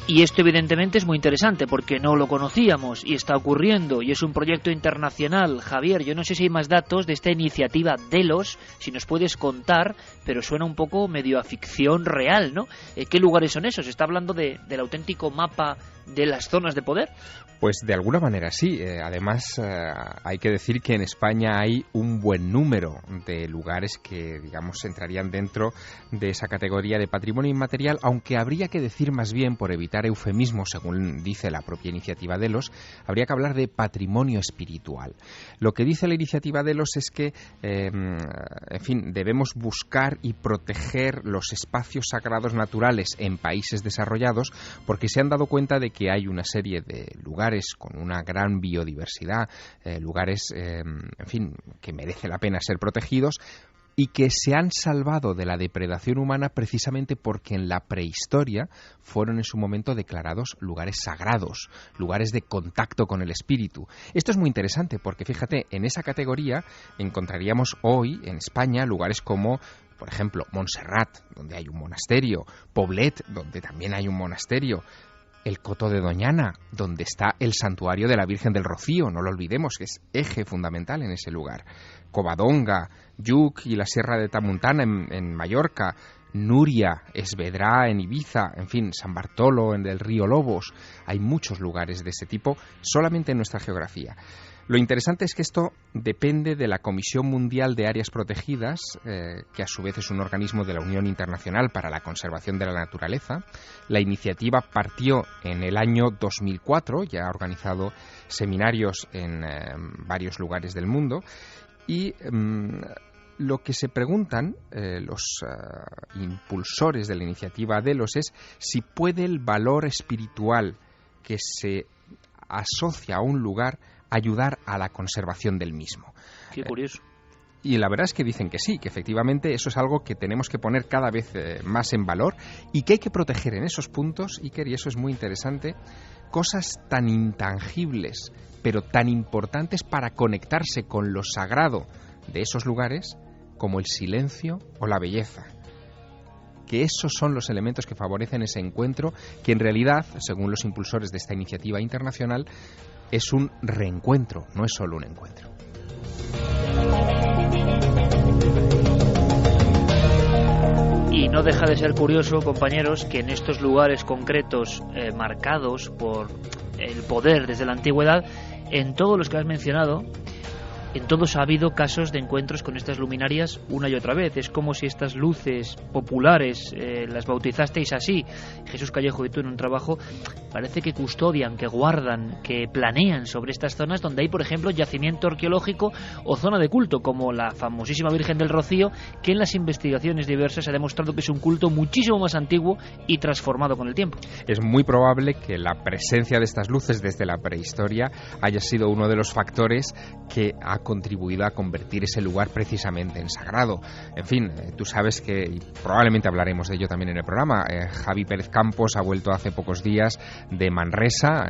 Y esto evidentemente es muy interesante porque no lo conocíamos y está ocurriendo y es un proyecto internacional. Javier, yo no sé si hay más datos de esta iniciativa Delos, si nos puedes contar, pero suena un poco medio a ficción real, ¿no? ¿Qué lugares son esos? ¿Está hablando del auténtico mapa de las zonas de poder? Pues de alguna manera sí. Además, hay que decir que en España hay un buen número de lugares que, digamos, entrarían dentro de esa categoría de patrimonio inmaterial, aunque habría que decir más bien, por evitar eufemismos, según dice la propia iniciativa Delos, habría que hablar de patrimonio espiritual. Lo que dice la iniciativa Delos es que, en fin, debemos buscar y proteger los espacios sagrados naturales en países desarrollados porque se han dado cuenta de que hay una serie de lugares con una gran biodiversidad, lugares, en fin, que merece la pena ser protegidos y que se han salvado de la depredación humana precisamente porque en la prehistoria fueron en su momento declarados lugares sagrados, lugares de contacto con el espíritu. Esto es muy interesante porque, fíjate, en esa categoría encontraríamos hoy en España lugares como, por ejemplo, Montserrat, donde hay un monasterio, Poblet, donde también hay un monasterio, el Coto de Doñana, donde está el santuario de la Virgen del Rocío, no lo olvidemos, que es eje fundamental en ese lugar. Covadonga, Lluc y la Sierra de Tramuntana en Mallorca, Nuria, Esvedra en Ibiza, en fin, San Bartolo en el río Lobos. Hay muchos lugares de ese tipo solamente en nuestra geografía. Lo interesante es que esto depende de la Comisión Mundial de Áreas Protegidas, que a su vez es un organismo de la Unión Internacional para la Conservación de la Naturaleza. La iniciativa partió en el año 2004, ya ha organizado seminarios en varios lugares del mundo, y lo que se preguntan los impulsores de la iniciativa Delos es si puede el valor espiritual que se asocia a un lugar ayudar a la conservación del mismo. Qué curioso. Y la verdad es que dicen que sí, que efectivamente eso es algo que tenemos que poner cada vez más en valor y que hay que proteger en esos puntos, Iker, y eso es muy interesante, cosas tan intangibles, pero tan importantes para conectarse con lo sagrado de esos lugares como el silencio o la belleza. que esos son los elementos que favorecen ese encuentro, que en realidad, según los impulsores de esta iniciativa internacional, es un reencuentro, no es solo un encuentro. Y no deja de ser curioso, compañeros, que en estos lugares concretos marcados por el poder desde la antigüedad, en todos los que has mencionado, en todos ha habido casos de encuentros con estas luminarias una y otra vez. Es como si estas luces populares las bautizasteis así, Jesús Callejo y tú, en un trabajo, parece que custodian, que guardan, que planean sobre estas zonas donde hay, por ejemplo, yacimiento arqueológico o zona de culto, como la famosísima Virgen del Rocío, que en las investigaciones diversas ha demostrado que es un culto muchísimo más antiguo y transformado con el tiempo. Es muy probable que la presencia de estas luces desde la prehistoria haya sido uno de los factores que ha contribuido a convertir ese lugar precisamente en sagrado. En fin, tú sabes que, y probablemente hablaremos de ello también en el programa, Javi Pérez Campos ha vuelto hace pocos días de Manresa,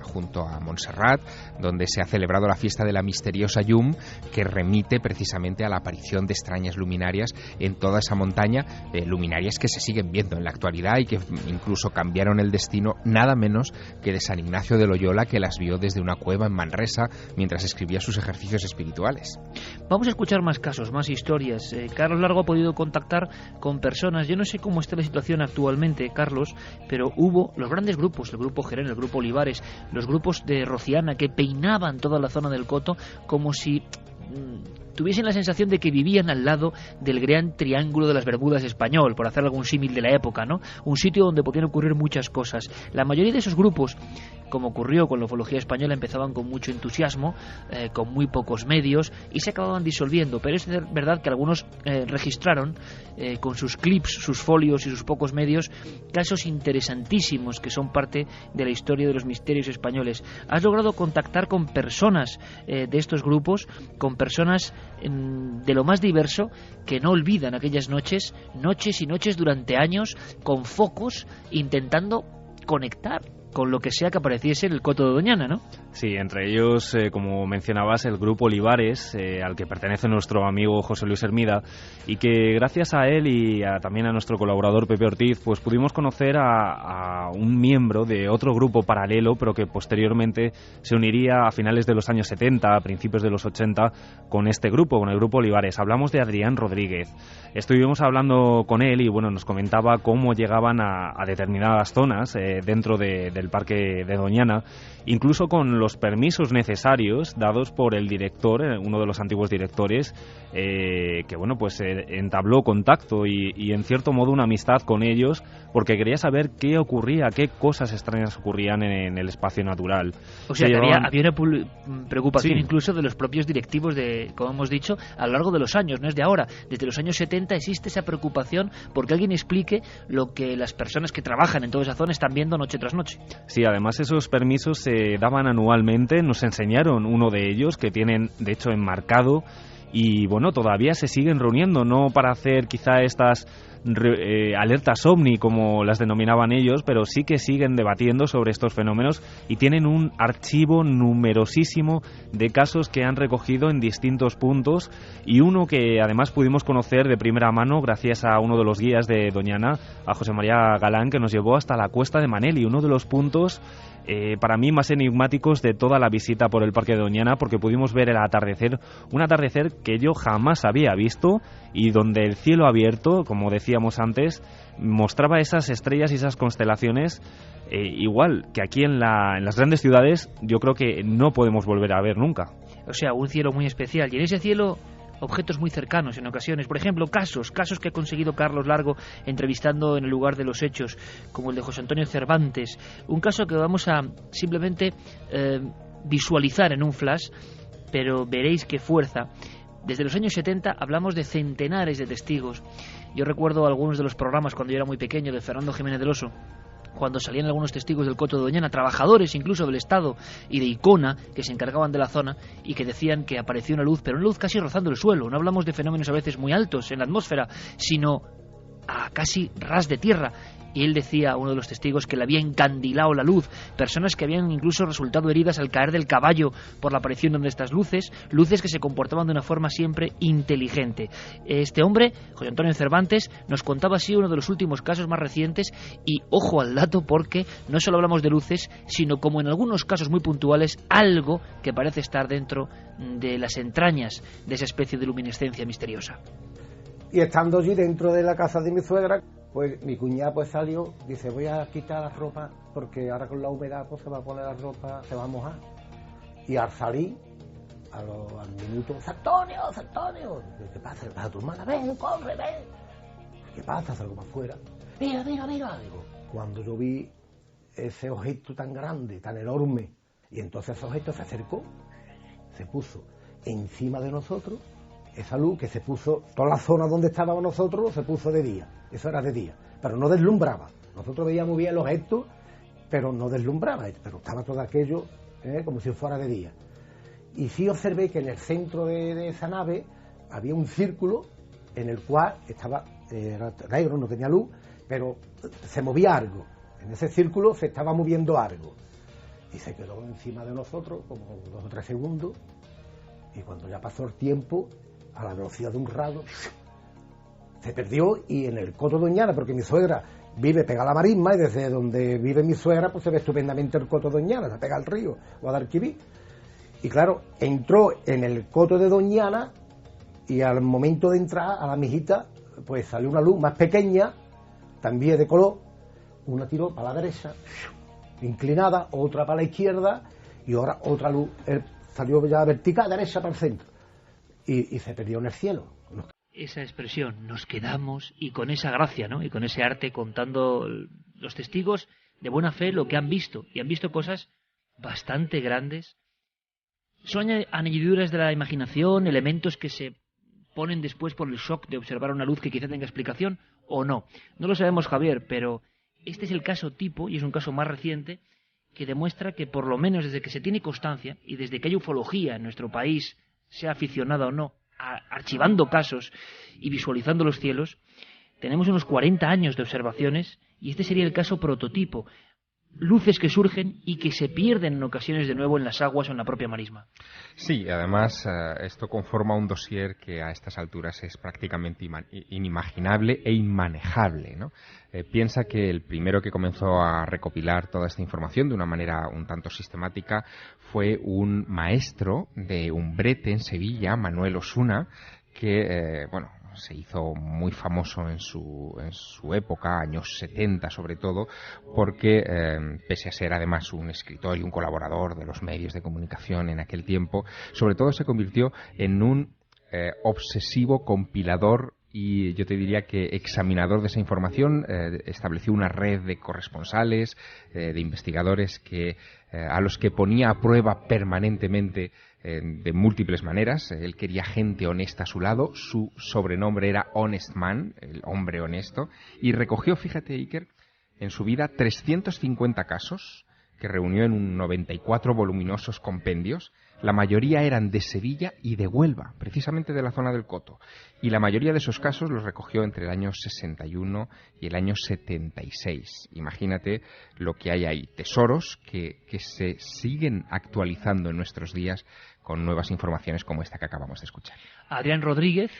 junto a Montserrat, donde se ha celebrado la fiesta de la misteriosa Llum, que remite precisamente a la aparición de extrañas luminarias en toda esa montaña, luminarias que se siguen viendo en la actualidad y que incluso cambiaron el destino nada menos que de San Ignacio de Loyola, que las vio desde una cueva en Manresa mientras escribía sus ejercicios espirituales. Vamos a escuchar más casos, más historias. Carlos Largo ha podido contactar con personas. Yo no sé cómo está la situación actualmente, Carlos, pero hubo los grandes grupos, el grupo Jerén, el grupo Olivares, los grupos de Rociana, que peinaban toda la zona del Coto como si tuviesen la sensación de que vivían al lado del gran triángulo de las Bermudas español, por hacer algún símil de la época, ¿no? Un sitio donde podían ocurrir muchas cosas. La mayoría de esos grupos, como ocurrió con la ufología española, empezaban con mucho entusiasmo, con muy pocos medios, y se acababan disolviendo. Pero es verdad que algunos registraron con sus clips, sus folios y sus pocos medios casos interesantísimos que son parte de la historia de los misterios españoles. Has logrado contactar con personas de estos grupos, con personas de lo más diverso, que no olvidan aquellas noches y noches durante años, con focos, intentando conectar con lo que sea que apareciese en el Coto de Doñana, ¿no? Sí, entre ellos, como mencionabas, el grupo Olivares, al que pertenece nuestro amigo José Luis Hermida, y que gracias a él y también a nuestro colaborador Pepe Ortiz, pues pudimos conocer a un miembro de otro grupo paralelo, pero que posteriormente se uniría a finales de los años 70, a principios de los 80, con este grupo, con el grupo Olivares. Hablamos de Adrián Rodríguez. Estuvimos hablando con él y bueno, nos comentaba cómo llegaban a determinadas zonas dentro del Parque de Doñana, incluso con los permisos necesarios dados por el director, uno de los antiguos directores, que bueno, pues entabló contacto y en cierto modo una amistad con ellos, porque quería saber qué ocurría, qué cosas extrañas ocurrían en el espacio natural. O sea, que había una preocupación, sí, incluso de los propios directivos, como hemos dicho, a lo largo de los años, no es de ahora. Desde los años 70 existe esa preocupación porque alguien explique lo que las personas que trabajan en toda esa zona están viendo noche tras noche. Sí, además esos permisos se daban anualmente, nos enseñaron uno de ellos que tienen de hecho enmarcado y bueno, todavía se siguen reuniendo, no para hacer quizá estas alertas ovni como las denominaban ellos, pero sí que siguen debatiendo sobre estos fenómenos y tienen un archivo numerosísimo de casos que han recogido en distintos puntos, y uno que además pudimos conocer de primera mano gracias a uno de los guías de Doñana, a José María Galán, que nos llevó hasta la Cuesta de Maneli, uno de los puntos para mí más enigmáticos de toda la visita por el Parque de Doñana, porque pudimos ver el atardecer, un atardecer que yo jamás había visto y donde el cielo abierto, como decíamos antes, mostraba esas estrellas y esas constelaciones igual que aquí en las grandes ciudades yo creo que no podemos volver a ver nunca. O sea, un cielo muy especial, y en ese cielo objetos muy cercanos en ocasiones. Por ejemplo, casos que ha conseguido Carlos Largo entrevistando en el lugar de los hechos, como el de José Antonio Cervantes. Un caso que vamos a simplemente visualizar en un flash, pero veréis qué fuerza. Desde los años 70 hablamos de centenares de testigos. Yo recuerdo algunos de los programas cuando yo era muy pequeño de Fernando Jiménez del Oso, cuando salían algunos testigos del Coto de Doñana, trabajadores incluso del Estado y de Icona, que se encargaban de la zona y que decían que apareció una luz, pero una luz casi rozando el suelo. No hablamos de fenómenos a veces muy altos en la atmósfera, sino a casi ras de tierra. Y él decía, uno de los testigos, que le había encandilado la luz, personas que habían incluso resultado heridas al caer del caballo por la aparición de estas luces que se comportaban de una forma siempre inteligente. Este hombre, José Antonio Cervantes, nos contaba así uno de los últimos casos más recientes, y ojo al dato, porque no solo hablamos de luces, sino como en algunos casos muy puntuales, algo que parece estar dentro de las entrañas de esa especie de luminiscencia misteriosa. Y estando allí dentro de la casa de mi suegra, pues mi cuñada pues salió, dice, voy a quitar la ropa porque ahora con la humedad pues se va a poner la ropa, se va a mojar. Y al salir, al minuto, ¡Antonio! ¿Qué pasa? ¿Qué pasa tu hermana? Ven, corre, ven. ¿Qué pasa? Salgo para afuera. Mira. Digo, cuando yo vi ese objeto tan grande, tan enorme, y entonces ese objeto se acercó, se puso encima de nosotros. Esa luz que se puso, toda la zona donde estábamos nosotros se puso de día, eso era de día, pero no deslumbraba. Nosotros veíamos bien el objeto, pero no deslumbraba, pero estaba todo aquello como si fuera de día. Y sí observé que en el centro de esa nave había un círculo en el cual era negro, no tenía luz, pero se movía algo. En ese círculo se estaba moviendo algo. Y se quedó encima de nosotros como 2 o 3 segundos, y cuando ya pasó el tiempo, a la velocidad de un rayo, se perdió. Y en el Coto Doñana, porque mi suegra vive pegada a la marisma, y desde donde vive mi suegra pues se ve estupendamente el Coto Doñana, se pega al río Guadalquivir. Y claro, entró en el Coto de Doñana, y al momento de entrar a la mijita pues salió una luz más pequeña, también de color, una tiró para la derecha inclinada, otra para la izquierda, y ahora otra luz salió ya vertical, derecha para el centro. Y se perdió en el cielo. Esa expresión, nos quedamos, y con esa gracia, ¿no? Y con ese arte, contando los testigos de buena fe lo que han visto, y han visto cosas bastante grandes. Son añadiduras de la imaginación, elementos que se ponen después por el shock de observar una luz que quizá tenga explicación, o no. No lo sabemos, Javier, pero este es el caso tipo, y es un caso más reciente, que demuestra que por lo menos desde que se tiene constancia, y desde que hay ufología en nuestro país, sea aficionada o no, archivando casos y visualizando los cielos, tenemos unos 40 años de observaciones, y este sería el caso prototipo. Luces que surgen y que se pierden en ocasiones de nuevo en las aguas o en la propia marisma. Sí, además esto conforma un dossier que a estas alturas es prácticamente inimaginable e inmanejable, ¿no? Piensa que el primero que comenzó a recopilar toda esta información de una manera un tanto sistemática fue un maestro de Umbrete en Sevilla, Manuel Osuna, que, se hizo muy famoso en su época, años 70 sobre todo, porque pese a ser además un escritor y un colaborador de los medios de comunicación en aquel tiempo, sobre todo se convirtió en un obsesivo compilador y yo te diría que examinador de esa información. Estableció una red de corresponsales, de investigadores a los que ponía a prueba permanentemente de múltiples maneras. Él quería gente honesta a su lado, su sobrenombre era Honest Man, el hombre honesto, y recogió, fíjate Iker, en su vida 350 casos que reunió en 94 voluminosos compendios. La mayoría eran de Sevilla y de Huelva, precisamente de la zona del Coto, y la mayoría de esos casos los recogió entre el año 61 y el año 76. Imagínate lo que hay ahí, tesoros que se siguen actualizando en nuestros días con nuevas informaciones como esta que acabamos de escuchar. Adrián Rodríguez,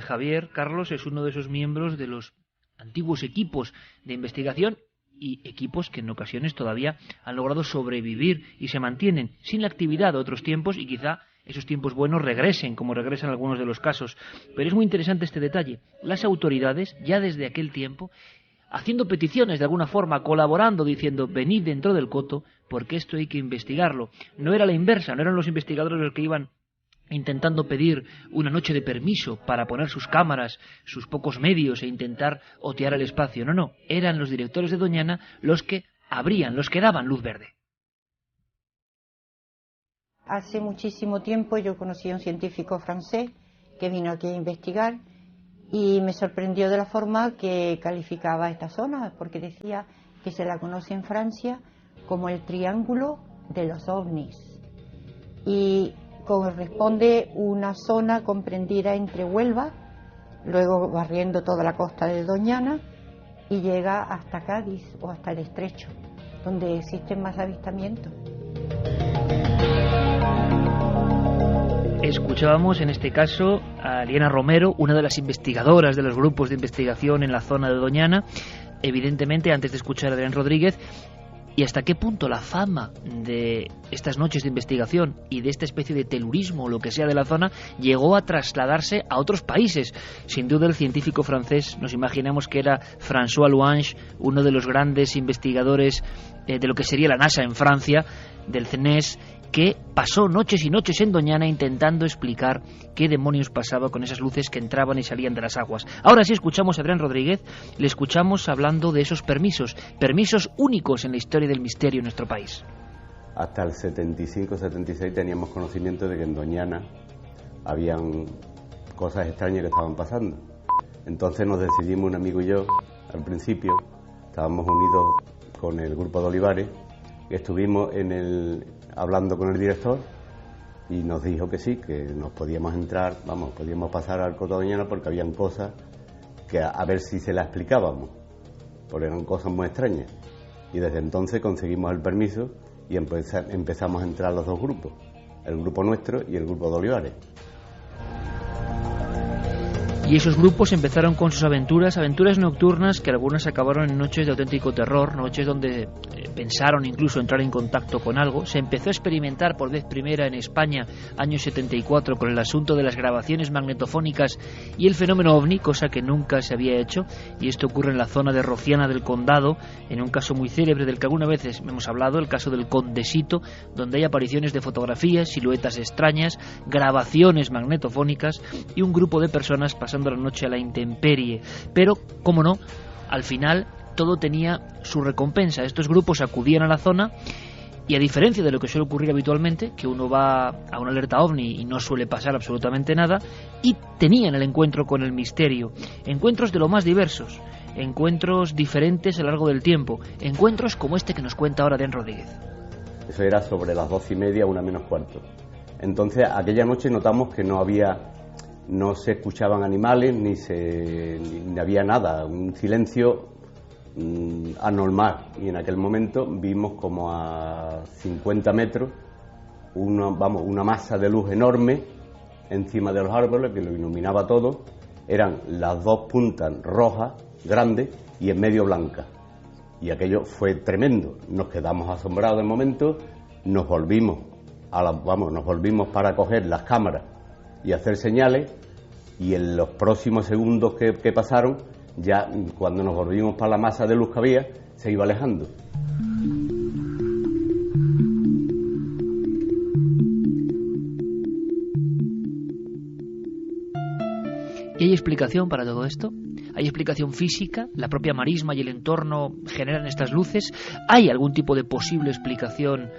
Javier, Carlos, es uno de esos miembros de los antiguos equipos de investigación y equipos que en ocasiones todavía han logrado sobrevivir y se mantienen sin la actividad de otros tiempos, y quizá esos tiempos buenos regresen, como regresan algunos de los casos. Pero es muy interesante este detalle. Las autoridades, ya desde aquel tiempo, haciendo peticiones de alguna forma, colaborando, diciendo, venid dentro del Coto, porque esto hay que investigarlo. No era la inversa, no eran los investigadores los que iban intentando pedir una noche de permiso para poner sus cámaras, sus pocos medios e intentar otear el espacio. No, eran los directores de Doñana los que abrían, los que daban luz verde. Hace muchísimo tiempo yo conocí a un científico francés que vino aquí a investigar y me sorprendió de la forma que calificaba esta zona, porque decía que se la conoce en Francia como el triángulo de los ovnis, y corresponde una zona comprendida entre Huelva, luego barriendo toda la costa de Doñana y llega hasta Cádiz o hasta el Estrecho, donde existen más avistamientos. Escuchábamos en este caso a Liana Romero, una de las investigadoras de los grupos de investigación en la zona de Doñana, evidentemente antes de escuchar a Adrián Rodríguez. ¿Y hasta qué punto la fama de estas noches de investigación y de esta especie de telurismo o lo que sea de la zona llegó a trasladarse a otros países? Sin duda el científico francés, nos imaginamos que era François Louange, uno de los grandes investigadores de lo que sería la NASA en Francia, del CNES, que pasó noches y noches en Doñana intentando explicar qué demonios pasaba con esas luces que entraban y salían de las aguas. Ahora sí escuchamos a Adrián Rodríguez, le escuchamos hablando de esos permisos únicos en la historia del misterio en nuestro país. Hasta el 75-76 teníamos conocimiento de que en Doñana habían cosas extrañas que estaban pasando. Entonces nos decidimos, un amigo y yo, al principio, estábamos unidos con el grupo de Olivares, estuvimos hablando con el director y nos dijo que sí, que nos podíamos entrar, podíamos pasar al Coto de Doñana porque habían cosas que a ver si se las explicábamos, porque eran cosas muy extrañas. Y desde entonces conseguimos el permiso y empezamos a entrar los dos grupos, el grupo nuestro y el grupo de Olivares. Y esos grupos empezaron con sus aventuras nocturnas que algunas acabaron en noches de auténtico terror, noches donde pensaron incluso entrar en contacto con algo. Se empezó a experimentar por vez primera en España, año 74, con el asunto de las grabaciones magnetofónicas y el fenómeno ovni, cosa que nunca se había hecho, y esto ocurre en la zona de Rociana del Condado, en un caso muy célebre del que algunas veces hemos hablado, el caso del Condesito, donde hay apariciones de fotografías, siluetas extrañas, grabaciones magnetofónicas y un grupo de personas pasando la noche a la intemperie. Pero, cómo no, al final todo tenía su recompensa. Estos grupos acudían a la zona y, a diferencia de lo que suele ocurrir habitualmente, que uno va a una alerta ovni y no suele pasar absolutamente nada, y tenían el encuentro con el misterio, encuentros de lo más diversos, encuentros diferentes a lo largo del tiempo, encuentros como este que nos cuenta ahora Adrián Rodríguez. Eso era sobre las 12:30, 1:45. Entonces aquella noche notamos que no se escuchaban animales ni había nada, un silencio anormal, y en aquel momento vimos como a 50 metros una masa de luz enorme encima de los árboles que lo iluminaba todo. Eran las dos puntas rojas grandes y en medio blancas, y aquello fue tremendo. Nos quedamos asombrados de momento, nos volvimos para coger las cámaras y hacer señales, y en los próximos segundos que pasaron, ya cuando nos volvimos para la masa de luz que había, se iba alejando. ¿Y hay explicación para todo esto? ¿Hay explicación física? ¿La propia marisma y el entorno generan estas luces? ¿Hay algún tipo de posible explicación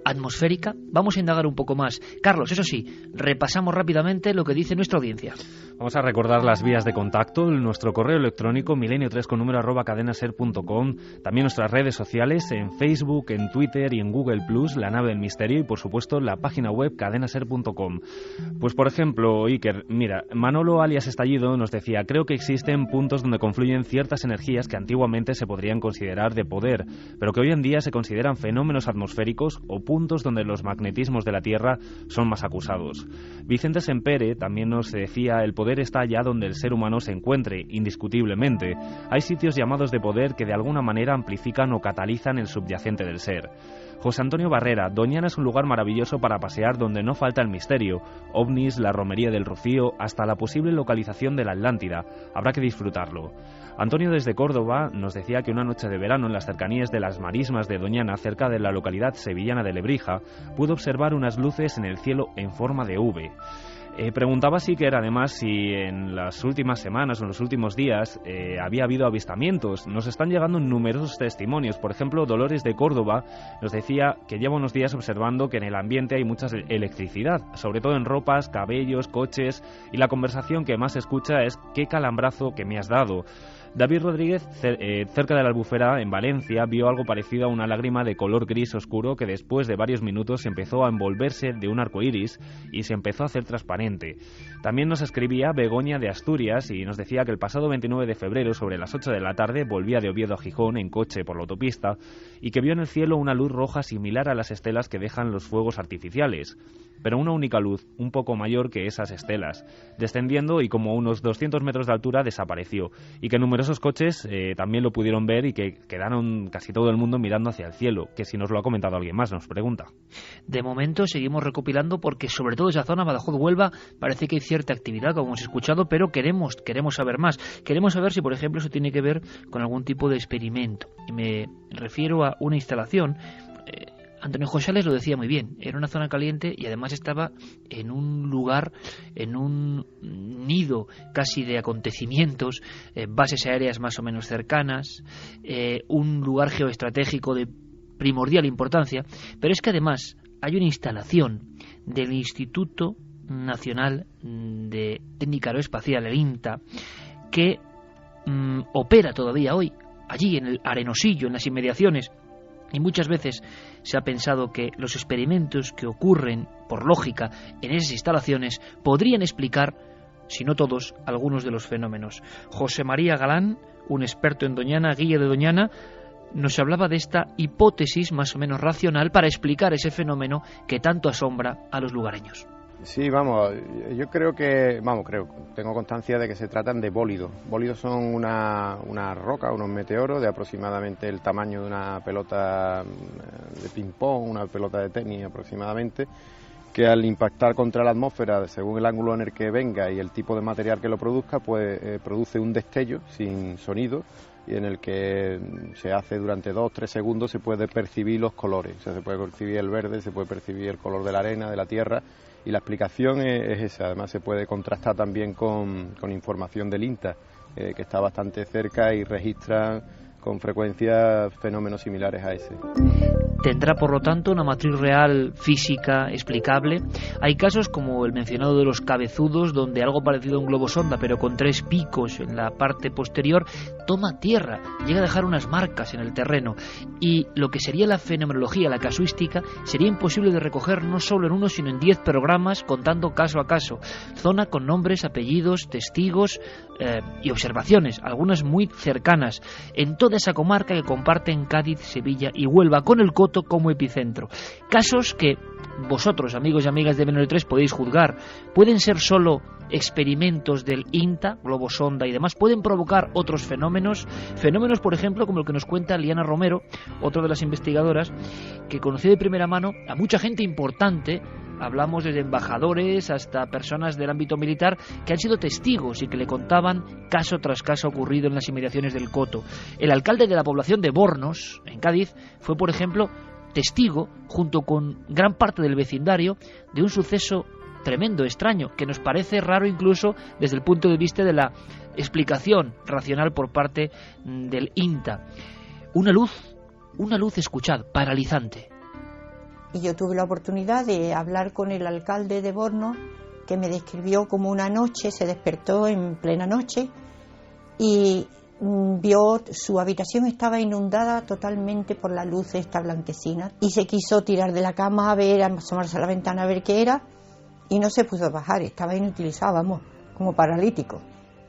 atmosférica? Vamos a indagar un poco más. Carlos, eso sí, repasamos rápidamente lo que dice nuestra audiencia. Vamos a recordar las vías de contacto, nuestro correo electrónico milenio3@cadenaser.com, también nuestras redes sociales en Facebook, en Twitter y en Google+, La Nave del Misterio, y por supuesto la página web cadenaser.com. Pues por ejemplo, Iker, mira, Manolo alias Estallido nos decía: creo que existen puntos donde confluyen ciertas energías que antiguamente se podrían considerar de poder, pero que hoy en día se consideran fenómenos atmosféricos o puntos donde los magnetismos de la Tierra son más acusados. Vicente Sempere también nos decía: el poder está allá donde el ser humano se encuentre, indiscutiblemente. Hay sitios llamados de poder que de alguna manera amplifican o catalizan el subyacente del ser. José Antonio Barrera: Doñana es un lugar maravilloso para pasear donde no falta el misterio, ovnis, la romería del Rocío, hasta la posible localización de la Atlántida. Habrá que disfrutarlo. Antonio desde Córdoba nos decía que una noche de verano en las cercanías de las marismas de Doñana, cerca de la localidad sevillana de Lebrija, pudo observar unas luces en el cielo en forma de V. Preguntaba si que era además si en las últimas semanas o en los últimos días había habido avistamientos. Nos están llegando numerosos testimonios. Por ejemplo, Dolores de Córdoba nos decía que lleva unos días observando que en el ambiente hay mucha electricidad, sobre todo en ropas, cabellos, coches, y la conversación que más escucha es: qué calambrazo que me has dado. David Rodríguez, cerca de la Albufera, en Valencia, vio algo parecido a una lágrima de color gris oscuro que después de varios minutos empezó a envolverse de un arco iris y se empezó a hacer transparente. También nos escribía Begoña de Asturias y nos decía que el pasado 29 de febrero, sobre las 8 de la tarde, volvía de Oviedo a Gijón en coche por la autopista y que vio en el cielo una luz roja similar a las estelas que dejan los fuegos artificiales, pero una única luz, un poco mayor que esas estelas, descendiendo y como a unos 200 metros de altura desapareció, y que numerosos coches también lo pudieron ver y que quedaron casi todo el mundo mirando hacia el cielo, que si nos lo ha comentado alguien más, nos pregunta. De momento seguimos recopilando porque sobre todo esa zona, Badajoz-Huelva, parece que hay cierta actividad, como hemos escuchado, pero queremos saber más. Queremos saber si, por ejemplo, eso tiene que ver con algún tipo de experimento. Y me refiero a una instalación. Antonio Josales lo decía muy bien, era una zona caliente y además estaba en un lugar, en un nido casi de acontecimientos, bases aéreas más o menos cercanas, un lugar geoestratégico de primordial importancia, pero es que además hay una instalación del Instituto Nacional de Técnica Aeroespacial, el INTA, que opera todavía hoy, allí en el Arenosillo, en las inmediaciones. Y muchas veces se ha pensado que los experimentos que ocurren, por lógica, en esas instalaciones podrían explicar, si no todos, algunos de los fenómenos. José María Galán, un experto en Doñana, guía de Doñana, nos hablaba de esta hipótesis más o menos racional para explicar ese fenómeno que tanto asombra a los lugareños. Sí, yo tengo constancia de que se tratan de bólidos. Bólidos son una roca, unos meteoros de aproximadamente el tamaño de una pelota de ping-pong, una pelota de tenis aproximadamente, que al impactar contra la atmósfera, según el ángulo en el que venga y el tipo de material que lo produzca, pues produce un destello sin sonido, y en el que se hace durante 2 o 3 segundos se puede percibir los colores, o sea, se puede percibir el verde, se puede percibir el color de la arena, de la tierra, y la explicación es esa. Además se puede contrastar también con información del INTA, que está bastante cerca y registra con frecuencia fenómenos similares a ese. Tendrá, por lo tanto, una matriz real física explicable. Hay casos como el mencionado de los cabezudos, donde algo parecido a un globo sonda, pero con 3 picos en la parte posterior, toma tierra, llega a dejar unas marcas en el terreno. Y lo que sería la fenomenología, la casuística, sería imposible de recoger no solo en 1, sino en 10 programas, contando caso a caso. Zona con nombres, apellidos, testigos y observaciones, algunas muy cercanas, en toda esa comarca que comparten Cádiz, Sevilla y Huelva, con el Coto como epicentro. Casos que vosotros, amigos y amigas de Milenio 3, podéis juzgar. Pueden ser solo experimentos del INTA, globo sonda y demás, pueden provocar otros fenómenos, por ejemplo como el que nos cuenta Liana Romero, otra de las investigadoras, que conoció de primera mano a mucha gente importante. Hablamos desde embajadores hasta personas del ámbito militar que han sido testigos y que le contaban caso tras caso ocurrido en las inmediaciones del Coto. El alcalde de la población de Bornos, en Cádiz, fue, por ejemplo, testigo, junto con gran parte del vecindario, de un suceso tremendo, extraño, que nos parece raro incluso desde el punto de vista de la explicación racional por parte del INTA. Una luz, escuchad, paralizante. Y yo tuve la oportunidad de hablar con el alcalde de Bornos, que me describió como una noche, se despertó en plena noche y vio su habitación estaba inundada totalmente por la luz esta blanquecina, y se quiso tirar de la cama a ver, a asomarse a la ventana a ver qué era, y no se pudo bajar, estaba inutilizado, vamos, como paralítico.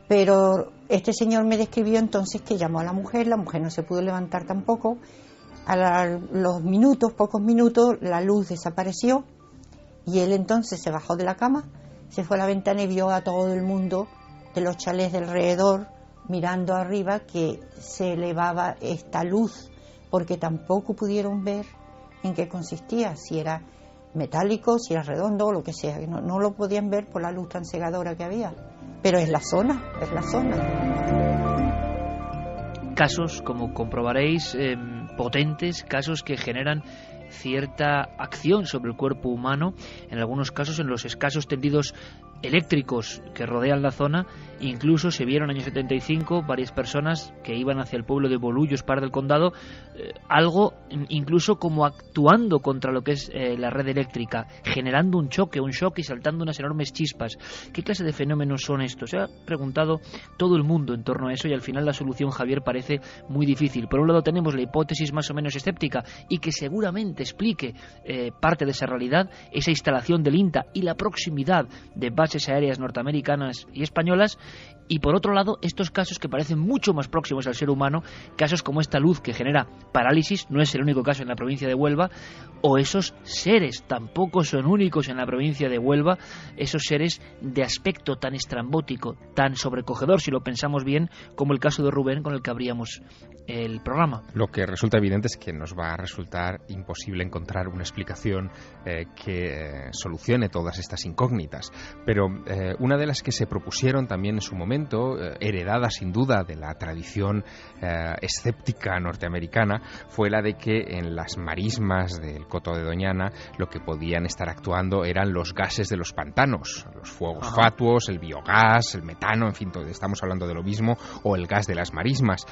Pero este señor me describió entonces que llamó a la mujer no se pudo levantar tampoco. A los minutos, pocos minutos, la luz desapareció y él entonces se bajó de la cama, se fue a la ventana y vio a todo el mundo de los chalés de alrededor mirando arriba que se elevaba esta luz, porque tampoco pudieron ver en qué consistía, si era metálico, si era redondo o lo que sea, no lo podían ver por la luz tan cegadora que había, pero es la zona. Casos, como comprobaréis, potentes, casos que generan cierta acción sobre el cuerpo humano, en algunos casos en los escasos tendidos eléctricos que rodean la zona. Incluso se vieron en el año 75 varias personas que iban hacia el pueblo de Bolullos, par del condado, algo incluso como actuando contra lo que es la red eléctrica, generando un choque y saltando unas enormes chispas. ¿Qué clase de fenómenos son estos? Se ha preguntado todo el mundo en torno a eso, y al final la solución, Javier, parece muy difícil. Por un lado tenemos la hipótesis más o menos escéptica y que seguramente explique parte de esa realidad, esa instalación del INTA y la proximidad de bases aéreas norteamericanas y españolas. Y por otro lado, estos casos que parecen mucho más próximos al ser humano, casos como esta luz que genera parálisis, no es el único caso en la provincia de Huelva, o esos seres tampoco son únicos en la provincia de Huelva, esos seres de aspecto tan estrambótico, tan sobrecogedor, si lo pensamos bien, como el caso de Rubén, con el que abríamos el programa. Lo que resulta evidente es que nos va a resultar imposible encontrar una explicación que solucione todas estas incógnitas, pero una de las que se propusieron también en su momento, heredada sin duda de la tradición escéptica norteamericana, fue la de que en las marismas del Coto de Doñana lo que podían estar actuando eran los gases de los pantanos, los fuegos fatuos, el biogás, el metano, en fin, estamos hablando de lo mismo, o el gas de las marismas,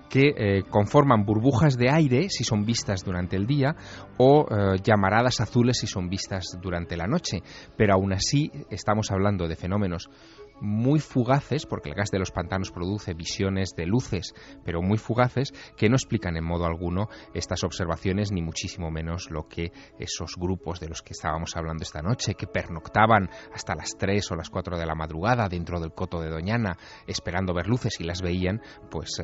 que conforman burbujas de aire si son vistas durante el día, o llamaradas azules si son vistas durante la noche, pero aún así estamos hablando de fenómenos muy fugaces, porque el gas de los pantanos produce visiones de luces, pero muy fugaces, que no explican en modo alguno estas observaciones, ni muchísimo menos lo que esos grupos de los que estábamos hablando esta noche, que pernoctaban hasta las 3 o las 4 de la madrugada dentro del Coto de Doñana, esperando ver luces, y las veían, pues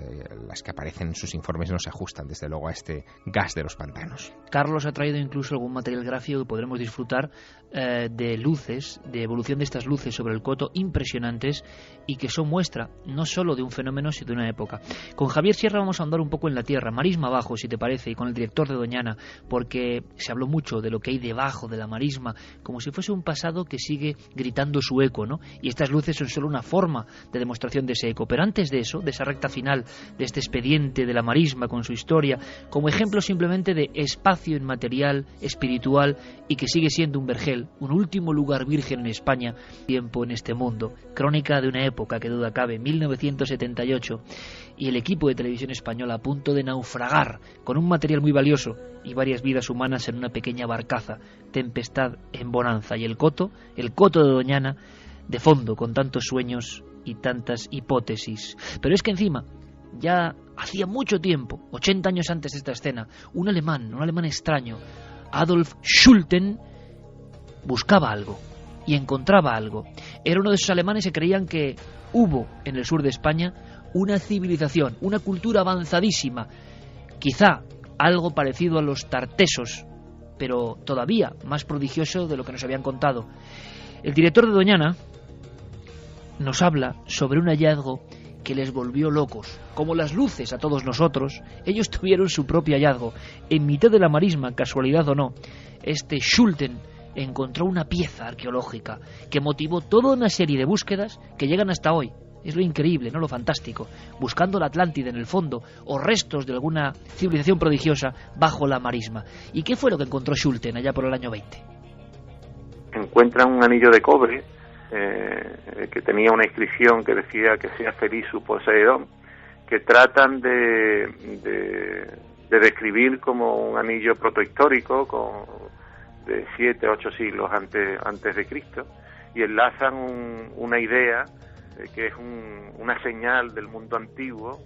las que aparecen en sus informes no se ajustan, desde luego, a este gas de los pantanos. Carlos ha traído incluso algún material gráfico que podremos disfrutar de luces, de evolución de estas luces sobre el Coto, impresionantes, y que son muestra no solo de un fenómeno, sino de una época. Con Javier Sierra vamos a andar un poco en la tierra, marisma abajo, si te parece, y con el director de Doñana, porque se habló mucho de lo que hay debajo de la marisma, como si fuese un pasado que sigue gritando su eco, ¿no? Y estas luces son solo una forma de demostración de ese eco. Pero antes de eso, de esa recta final, de este expediente de la marisma con su historia, como ejemplo simplemente de espacio inmaterial, espiritual, y que sigue siendo un vergel, un último lugar virgen en España, tiempo en este mundo. Crónica de una época, que duda cabe, 1978, y el equipo de Televisión Española a punto de naufragar con un material muy valioso y varias vidas humanas en una pequeña barcaza, tempestad en bonanza, y el Coto de Doñana, de fondo, con tantos sueños y tantas hipótesis. Pero es que encima, ya hacía mucho tiempo, 80 años antes de esta escena, un alemán extraño, Adolf Schulten, buscaba algo y encontraba algo. Era uno de esos alemanes que creían que hubo en el sur de España una civilización, una cultura avanzadísima, quizá algo parecido a los tartesos, pero todavía más prodigioso de lo que nos habían contado. El director de Doñana nos habla sobre un hallazgo que les volvió locos. Como las luces a todos nosotros, ellos tuvieron su propio hallazgo. En mitad de la marisma, casualidad o no, este Schulten encontró una pieza arqueológica que motivó toda una serie de búsquedas que llegan hasta hoy. Es lo increíble, no lo fantástico. Buscando la Atlántida en el fondo, o restos de alguna civilización prodigiosa bajo la marisma. ¿Y qué fue lo que encontró Schulten allá por el año 20? Encuentran un anillo de cobre que tenía una inscripción que decía que sea feliz su poseedor, que tratan de describir como un anillo protohistórico de 7 o 8 siglos antes de Cristo, y enlazan una idea que es una señal del mundo antiguo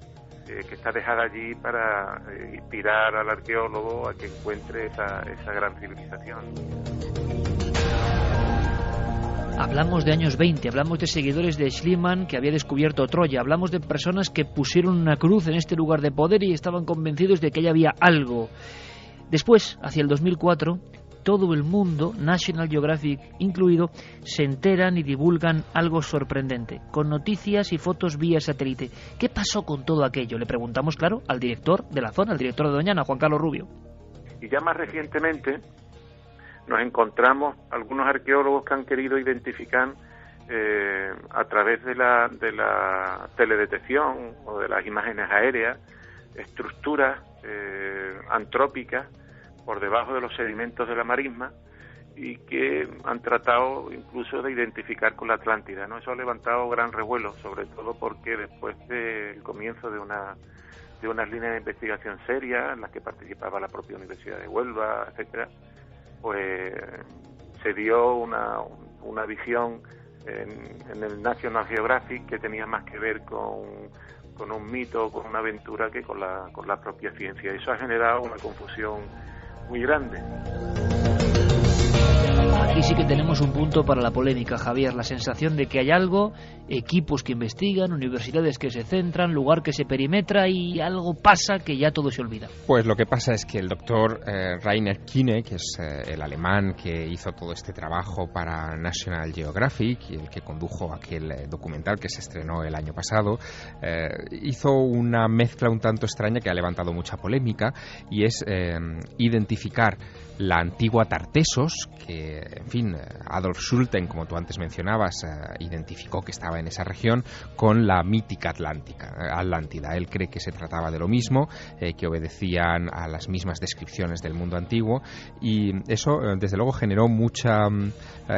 que está dejada allí para inspirar al arqueólogo a que encuentre esa gran civilización. Hablamos de años 20, hablamos de seguidores de Schliemann que había descubierto Troya, hablamos de personas que pusieron una cruz en este lugar de poder y estaban convencidos de que allá había algo. Después, hacia el 2004, todo el mundo, National Geographic incluido, se enteran y divulgan algo sorprendente, con noticias y fotos vía satélite. ¿Qué pasó con todo aquello? Le preguntamos, claro, al director de la zona, al director de Doñana, Juan Carlos Rubio. Y ya más recientemente nos encontramos algunos arqueólogos que han querido identificar a través de la teledetección o de las imágenes aéreas estructuras antrópicas por debajo de los sedimentos de la marisma y que han tratado incluso de identificar con la Atlántida, ¿no? Eso ha levantado gran revuelo, sobre todo porque después del comienzo de unas líneas de investigación serias en las que participaba la propia Universidad de Huelva, etcétera, pues se dio una visión en el National Geographic que tenía más que ver con un mito, con una aventura, que con la propia ciencia. Eso ha generado una confusión muy grande. Aquí sí que tenemos un punto para la polémica, Javier, la sensación de que hay algo, equipos que investigan, universidades que se centran, lugar que se perimetra y algo pasa que ya todo se olvida. Pues lo que pasa es que el doctor Rainer Kine, que es el alemán que hizo todo este trabajo para National Geographic y el que condujo aquel documental que se estrenó el año pasado, hizo una mezcla un tanto extraña que ha levantado mucha polémica, y es identificar la antigua Tartessos, que, en fin, Adolf Schulten, como tú antes mencionabas, identificó que estaba en esa región, con la mítica Atlántida. Él cree que se trataba de lo mismo, que obedecían a las mismas descripciones del mundo antiguo, y eso, desde luego, generó mucha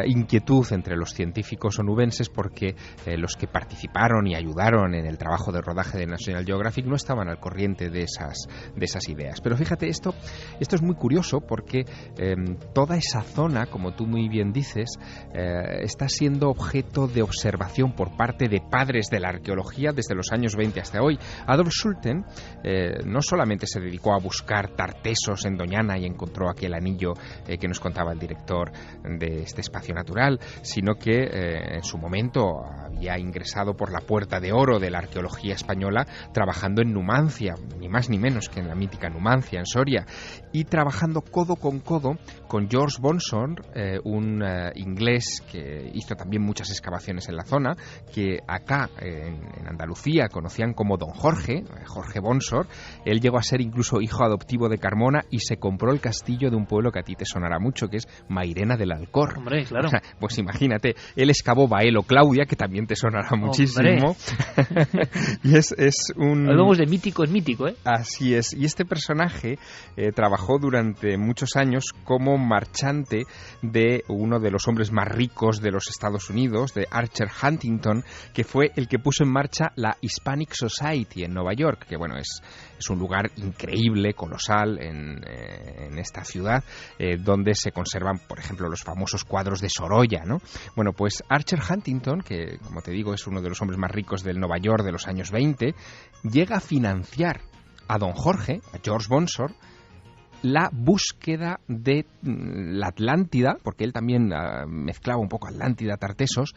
inquietud entre los científicos onubenses, porque los que participaron y ayudaron en el trabajo de rodaje de National Geographic no estaban al corriente de esas ideas. Pero fíjate, esto es muy curioso, porque toda esa zona, como tú muy bien dices, está siendo objeto de observación por parte de padres de la arqueología desde los años 20 hasta hoy. Adolf Schulten no solamente se dedicó a buscar Tartessos en Doñana y encontró aquel anillo que nos contaba el director de este espacio natural, sino que en su momento había ingresado por la puerta de oro de la arqueología española, trabajando en Numancia, ni más ni menos que en la mítica Numancia, en Soria, y trabajando codo con George Bonson, un inglés que hizo también muchas excavaciones en la zona, que acá en Andalucía conocían como Don Jorge Bonsor. Él llegó a ser incluso hijo adoptivo de Carmona y se compró el castillo de un pueblo que a ti te sonará mucho, que es Mairena del Alcor. Hombre, claro. O sea, pues imagínate, él excavó Baelo Claudia, que también te sonará muchísimo. Y es un... Hablamos de mítico, es mítico, ¿eh? Así es. Y este personaje trabajó durante muchos años como marchante de uno de los hombres más ricos de los Estados Unidos, de Archer Huntington, que fue el que puso en marcha la Hispanic Society en Nueva York, que bueno, es un lugar increíble, colosal en esta ciudad, donde se conservan, por ejemplo, los famosos cuadros de Sorolla, ¿no? Bueno, pues Archer Huntington, que como te digo es uno de los hombres más ricos del Nueva York de los años 20, llega a financiar a Don Jorge, a George Bonsor, la búsqueda de la Atlántida, porque él también mezclaba un poco Atlántida, Tartessos,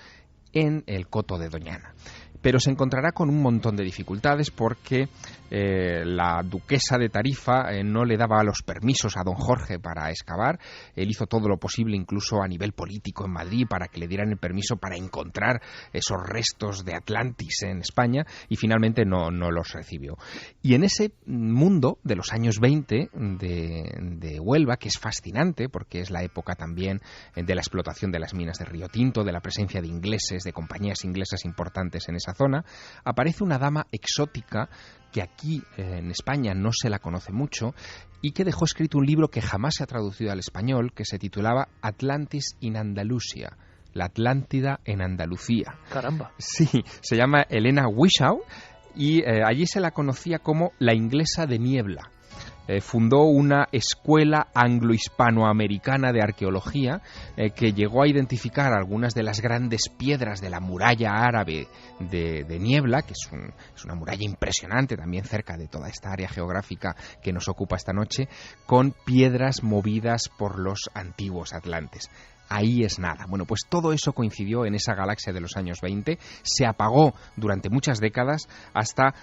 en el coto de Doñana. Pero se encontrará con un montón de dificultades, porque la duquesa de Tarifa no le daba los permisos a don Jorge para excavar. Él hizo todo lo posible, incluso a nivel político en Madrid, para que le dieran el permiso para encontrar esos restos de Atlantis en España, y finalmente no los recibió. Y en ese mundo de los años 20 de Huelva, que es fascinante porque es la época también de la explotación de las minas de Río Tinto, de la presencia de ingleses, de compañías inglesas importantes en esa zona, aparece una dama exótica que aquí en España no se la conoce mucho, y que dejó escrito un libro que jamás se ha traducido al español, que se titulaba Atlantis in Andalusia, la Atlántida en Andalucía. Caramba. Sí, se llama Elena Wishaw, y allí se la conocía como la inglesa de niebla. Fundó una escuela anglo-hispanoamericana de arqueología que llegó a identificar algunas de las grandes piedras de la muralla árabe de Niebla, que es una muralla impresionante también cerca de toda esta área geográfica que nos ocupa esta noche, con piedras movidas por los antiguos atlantes. Ahí es nada. Bueno, pues todo eso coincidió en esa galaxia de los años 20, se apagó durante muchas décadas hasta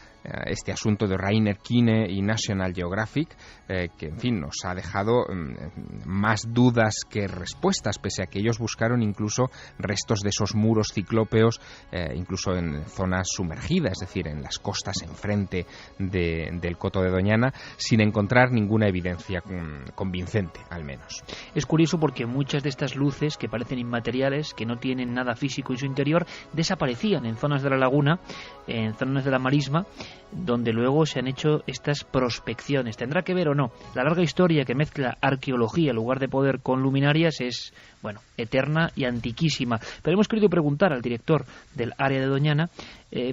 este asunto de Rainer Kine y National Geographic, que en fin nos ha dejado más dudas que respuestas, pese a que ellos buscaron incluso restos de esos muros ciclópeos, incluso en zonas sumergidas, es decir, en las costas enfrente del coto de Doñana, sin encontrar ninguna evidencia convincente, al menos. Es curioso porque muchas de estas luces que parecen inmateriales, que no tienen nada físico en su interior, desaparecían en zonas de la laguna, en zonas de la marisma, donde luego se han hecho estas prospecciones. ¿Tendrá que ver o no? La larga historia que mezcla arqueología en lugar de poder con luminarias es, bueno, eterna y antiquísima. Pero hemos querido preguntar al director del área de Doñana,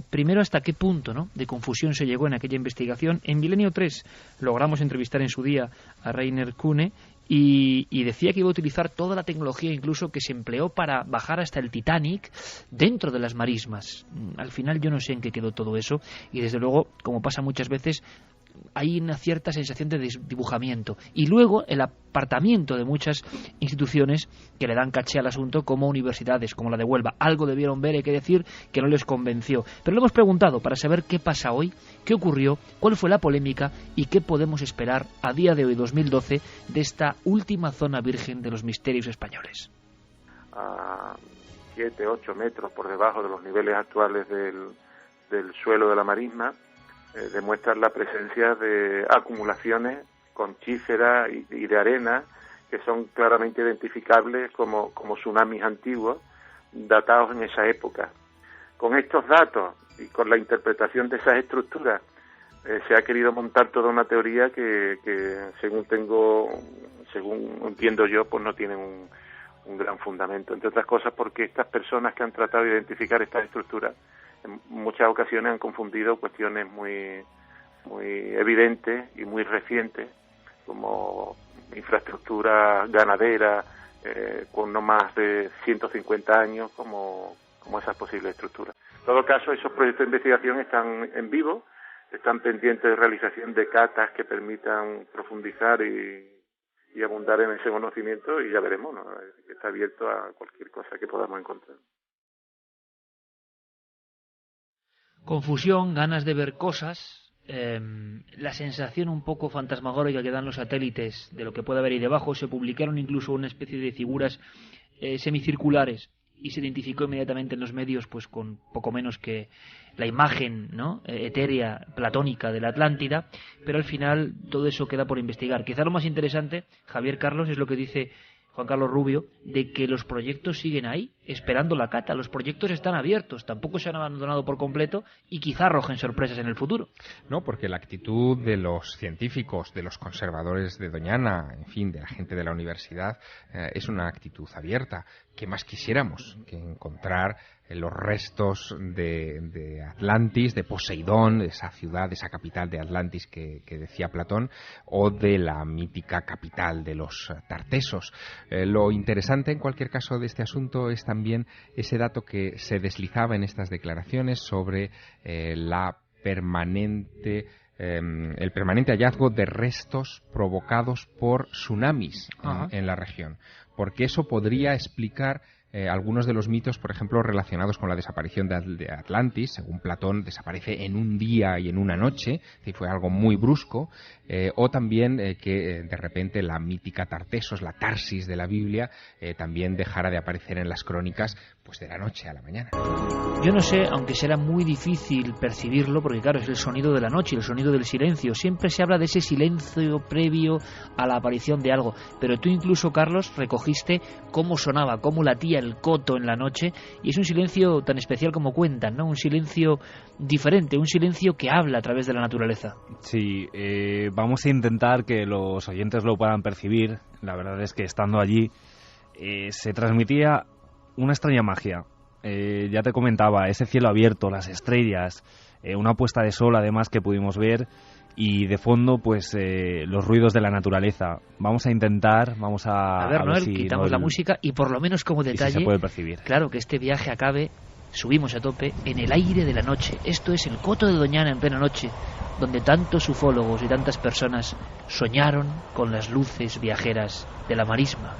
primero hasta qué punto, ¿no?, de confusión se llegó en aquella investigación. En Milenio 3 logramos entrevistar en su día a Rainer Kühne, y decía que iba a utilizar toda la tecnología incluso que se empleó para bajar hasta el Titanic dentro de las marismas. Al final yo no sé en qué quedó todo eso, y desde luego, como pasa muchas veces, hay una cierta sensación de desdibujamiento. Y luego el apartamiento de muchas instituciones que le dan caché al asunto, como universidades, como la de Huelva. Algo debieron ver, hay que decir, que no les convenció. Pero le hemos preguntado para saber qué pasa hoy, qué ocurrió, cuál fue la polémica y qué podemos esperar a día de hoy, 2012, de esta última zona virgen de los misterios españoles. A 7, 8 metros por debajo de los niveles actuales del suelo de la marisma, demuestran la presencia de acumulaciones conchíferas y de arena que son claramente identificables como tsunamis antiguos datados en esa época. Con estos datos y con la interpretación de esas estructuras se ha querido montar toda una teoría que según entiendo yo, pues no tienen un gran fundamento, entre otras cosas porque estas personas que han tratado de identificar estas estructuras en muchas ocasiones han confundido cuestiones muy evidentes y muy recientes, como infraestructura ganadera con no más de 150 años, como esas posibles estructuras. En todo caso, esos proyectos de investigación están en vivo, están pendientes de realización de catas que permitan profundizar y abundar en ese conocimiento, y ya veremos, ¿no? Está abierto a cualquier cosa que podamos encontrar. Confusión, ganas de ver cosas, la sensación un poco fantasmagórica que dan los satélites de lo que puede haber ahí debajo. Se publicaron incluso una especie de figuras semicirculares y se identificó inmediatamente en los medios pues con poco menos que la imagen, ¿no?, etérea, platónica de la Atlántida, pero al final todo eso queda por investigar. Quizá lo más interesante, Javier Carlos, es lo que dice Juan Carlos Rubio, de que los proyectos siguen ahí, esperando la cata. Los proyectos están abiertos, tampoco se han abandonado por completo y quizá arrojen sorpresas en el futuro. No, porque la actitud de los científicos, de los conservadores de Doñana, en fin, de la gente de la universidad, es una actitud abierta. ¿Qué más quisiéramos que encontrar los restos de Atlantis, de Poseidón, esa ciudad, esa capital de Atlantis que decía Platón, o de la mítica capital de los tartesos? Lo interesante, en cualquier caso, de este asunto es también ese dato que se deslizaba en estas declaraciones sobre el permanente hallazgo de restos provocados por tsunamis en la región, porque eso podría explicar algunos de los mitos, por ejemplo, relacionados con la desaparición de Atlantis. Según Platón, desaparece en un día y en una noche, y fue algo muy brusco, o también que de repente la mítica Tartesos, la Tarsis de la Biblia, también dejara de aparecer en las crónicas pues de la noche a la mañana. Yo no sé, aunque será muy difícil percibirlo, porque claro, es el sonido de la noche, el sonido del silencio. Siempre se habla de ese silencio previo a la aparición de algo, pero tú incluso, Carlos, recogiste cómo sonaba, cómo latía el coto en la noche, y es un silencio tan especial como cuentan, ¿no? Un silencio diferente, un silencio que habla a través de la naturaleza. Sí, vamos a intentar que los oyentes lo puedan percibir. La verdad es que estando allí se transmitía una extraña magia. Ya te comentaba, ese cielo abierto, las estrellas, una puesta de sol además que pudimos ver, y de fondo pues los ruidos de la naturaleza. Vamos a intentar, a ver, Noel, si quitamos la música y por lo menos como detalle, si se puede percibir. Claro, que este viaje acabe, subimos a tope, en el aire de la noche. Esto es el Coto de Doñana en plena noche, donde tantos ufólogos y tantas personas soñaron con las luces viajeras de la marisma.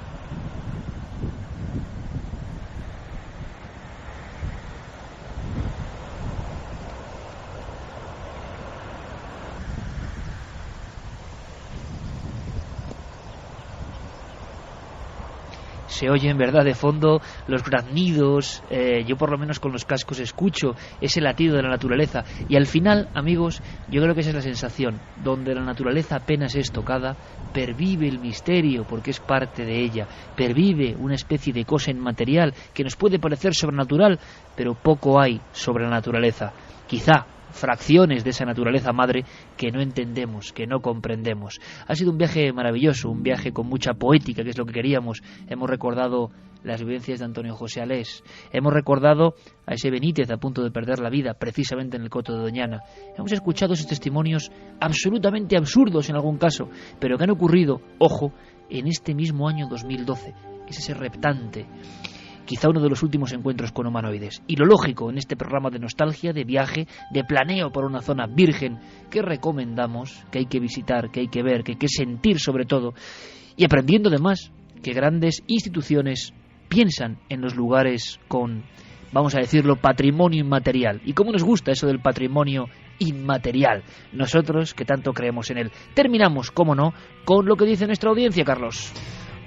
Se oye en verdad de fondo los graznidos, yo por lo menos con los cascos escucho ese latido de la naturaleza, y al final, amigos, yo creo que esa es la sensación, donde la naturaleza apenas es tocada, pervive el misterio porque es parte de ella, pervive una especie de cosa inmaterial que nos puede parecer sobrenatural, pero poco hay sobre la naturaleza. Quizá fracciones de esa naturaleza madre que no entendemos, que no comprendemos. Ha sido un viaje maravilloso, un viaje con mucha poética, que es lo que queríamos. Hemos recordado las vivencias de Antonio José Alés, hemos recordado a ese Benítez a punto de perder la vida precisamente en el Coto de Doñana. Hemos escuchado esos testimonios absolutamente absurdos en algún caso, pero que han ocurrido, ojo, en este mismo año 2012, que es ese reptante, quizá uno de los últimos encuentros con humanoides. Y lo lógico en este programa de nostalgia, de viaje, de planeo por una zona virgen que recomendamos, que hay que visitar, que hay que ver, que hay que sentir sobre todo, y aprendiendo además que grandes instituciones piensan en los lugares con, vamos a decirlo, patrimonio inmaterial. ¿Y cómo nos gusta eso del patrimonio inmaterial? Nosotros que tanto creemos en él. Terminamos, cómo no, con lo que dice nuestra audiencia, Carlos.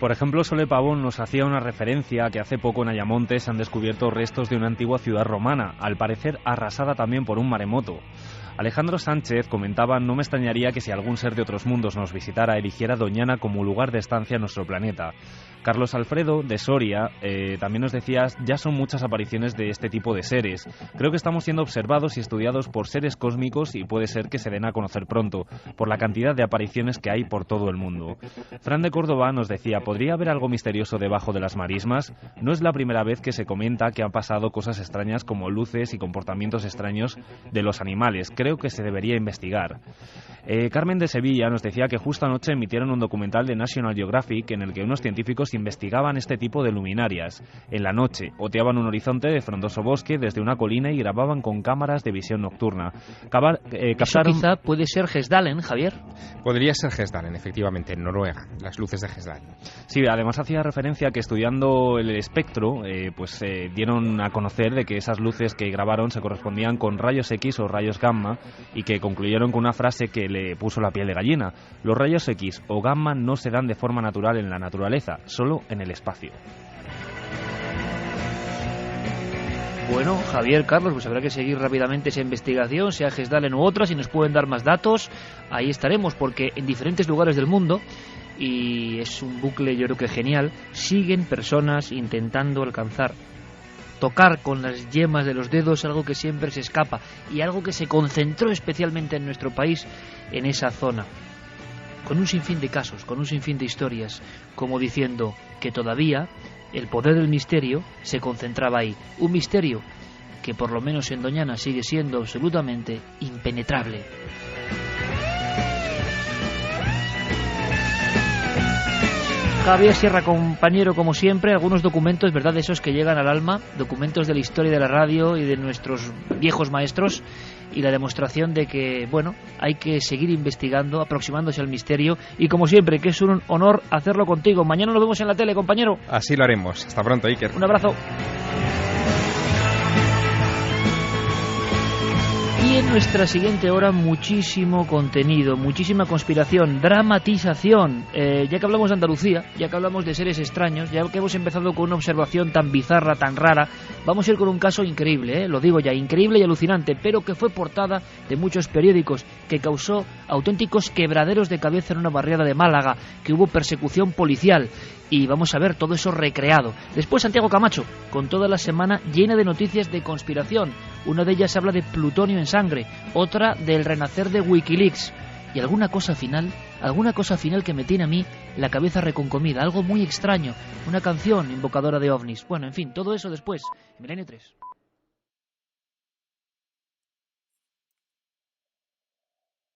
Por ejemplo, Sole Pavón nos hacía una referencia a que hace poco en Ayamonte se han descubierto restos de una antigua ciudad romana, al parecer arrasada también por un maremoto. Alejandro Sánchez comentaba: no me extrañaría que si algún ser de otros mundos nos visitara, eligiera Doñana como lugar de estancia en nuestro planeta. Carlos Alfredo, de Soria, también nos decía: ya son muchas apariciones de este tipo de seres. Creo que estamos siendo observados y estudiados por seres cósmicos y puede ser que se den a conocer pronto, por la cantidad de apariciones que hay por todo el mundo. Fran de Córdoba nos decía: ¿podría haber algo misterioso debajo de las marismas? No es la primera vez que se comenta que han pasado cosas extrañas como luces y comportamientos extraños de los animales. Creo que se debería investigar. Carmen de Sevilla nos decía que justo anoche emitieron un documental de National Geographic en el que unos científicos investigaban este tipo de luminarias. En la noche oteaban un horizonte de frondoso bosque desde una colina y grababan con cámaras de visión nocturna. Eso quizá puede ser Hesdalen, Javier. Podría ser Hesdalen, efectivamente, en Noruega, las luces de Hesdalen. Sí, además hacía referencia a que estudiando el espectro, dieron a conocer de que esas luces que grabaron se correspondían con rayos X o rayos gamma, y que concluyeron con una frase que le puso la piel de gallina: los rayos X o gamma no se dan de forma natural en la naturaleza, solo en el espacio. Bueno, Javier, Carlos, pues habrá que seguir rápidamente esa investigación, sea Hesdalen u otra. Si nos pueden dar más datos, ahí estaremos, porque en diferentes lugares del mundo, y es un bucle yo creo que genial, siguen personas intentando alcanzar, tocar con las yemas de los dedos algo que siempre se escapa, y algo que se concentró especialmente en nuestro país, en esa zona, con un sinfín de casos, con un sinfín de historias, como diciendo que todavía el poder del misterio se concentraba ahí. Un misterio que por lo menos en Doñana sigue siendo absolutamente impenetrable. Javier Sierra, compañero, como siempre, algunos documentos, ¿verdad?, de esos que llegan al alma, documentos de la historia de la radio y de nuestros viejos maestros, y la demostración de que, bueno, hay que seguir investigando, aproximándose al misterio, y como siempre, que es un honor hacerlo contigo. Mañana nos vemos en la tele, compañero. Así lo haremos. Hasta pronto, Iker. Un abrazo. Y en nuestra siguiente hora muchísimo contenido, muchísima conspiración, dramatización. Ya que hablamos de Andalucía, ya que hablamos de seres extraños, ya que hemos empezado con una observación tan bizarra, tan rara, vamos a ir con un caso increíble, lo digo ya, increíble y alucinante, pero que fue portada de muchos periódicos, que causó auténticos quebraderos de cabeza en una barriada de Málaga, que hubo persecución policial. Y vamos a ver todo eso recreado. Después Santiago Camacho, con toda la semana llena de noticias de conspiración. Una de ellas habla de plutonio en sangre, otra del renacer de Wikileaks. Y alguna cosa final que me tiene a mí la cabeza reconcomida, algo muy extraño, una canción invocadora de ovnis. Bueno, en fin, todo eso después, en Milenio 3.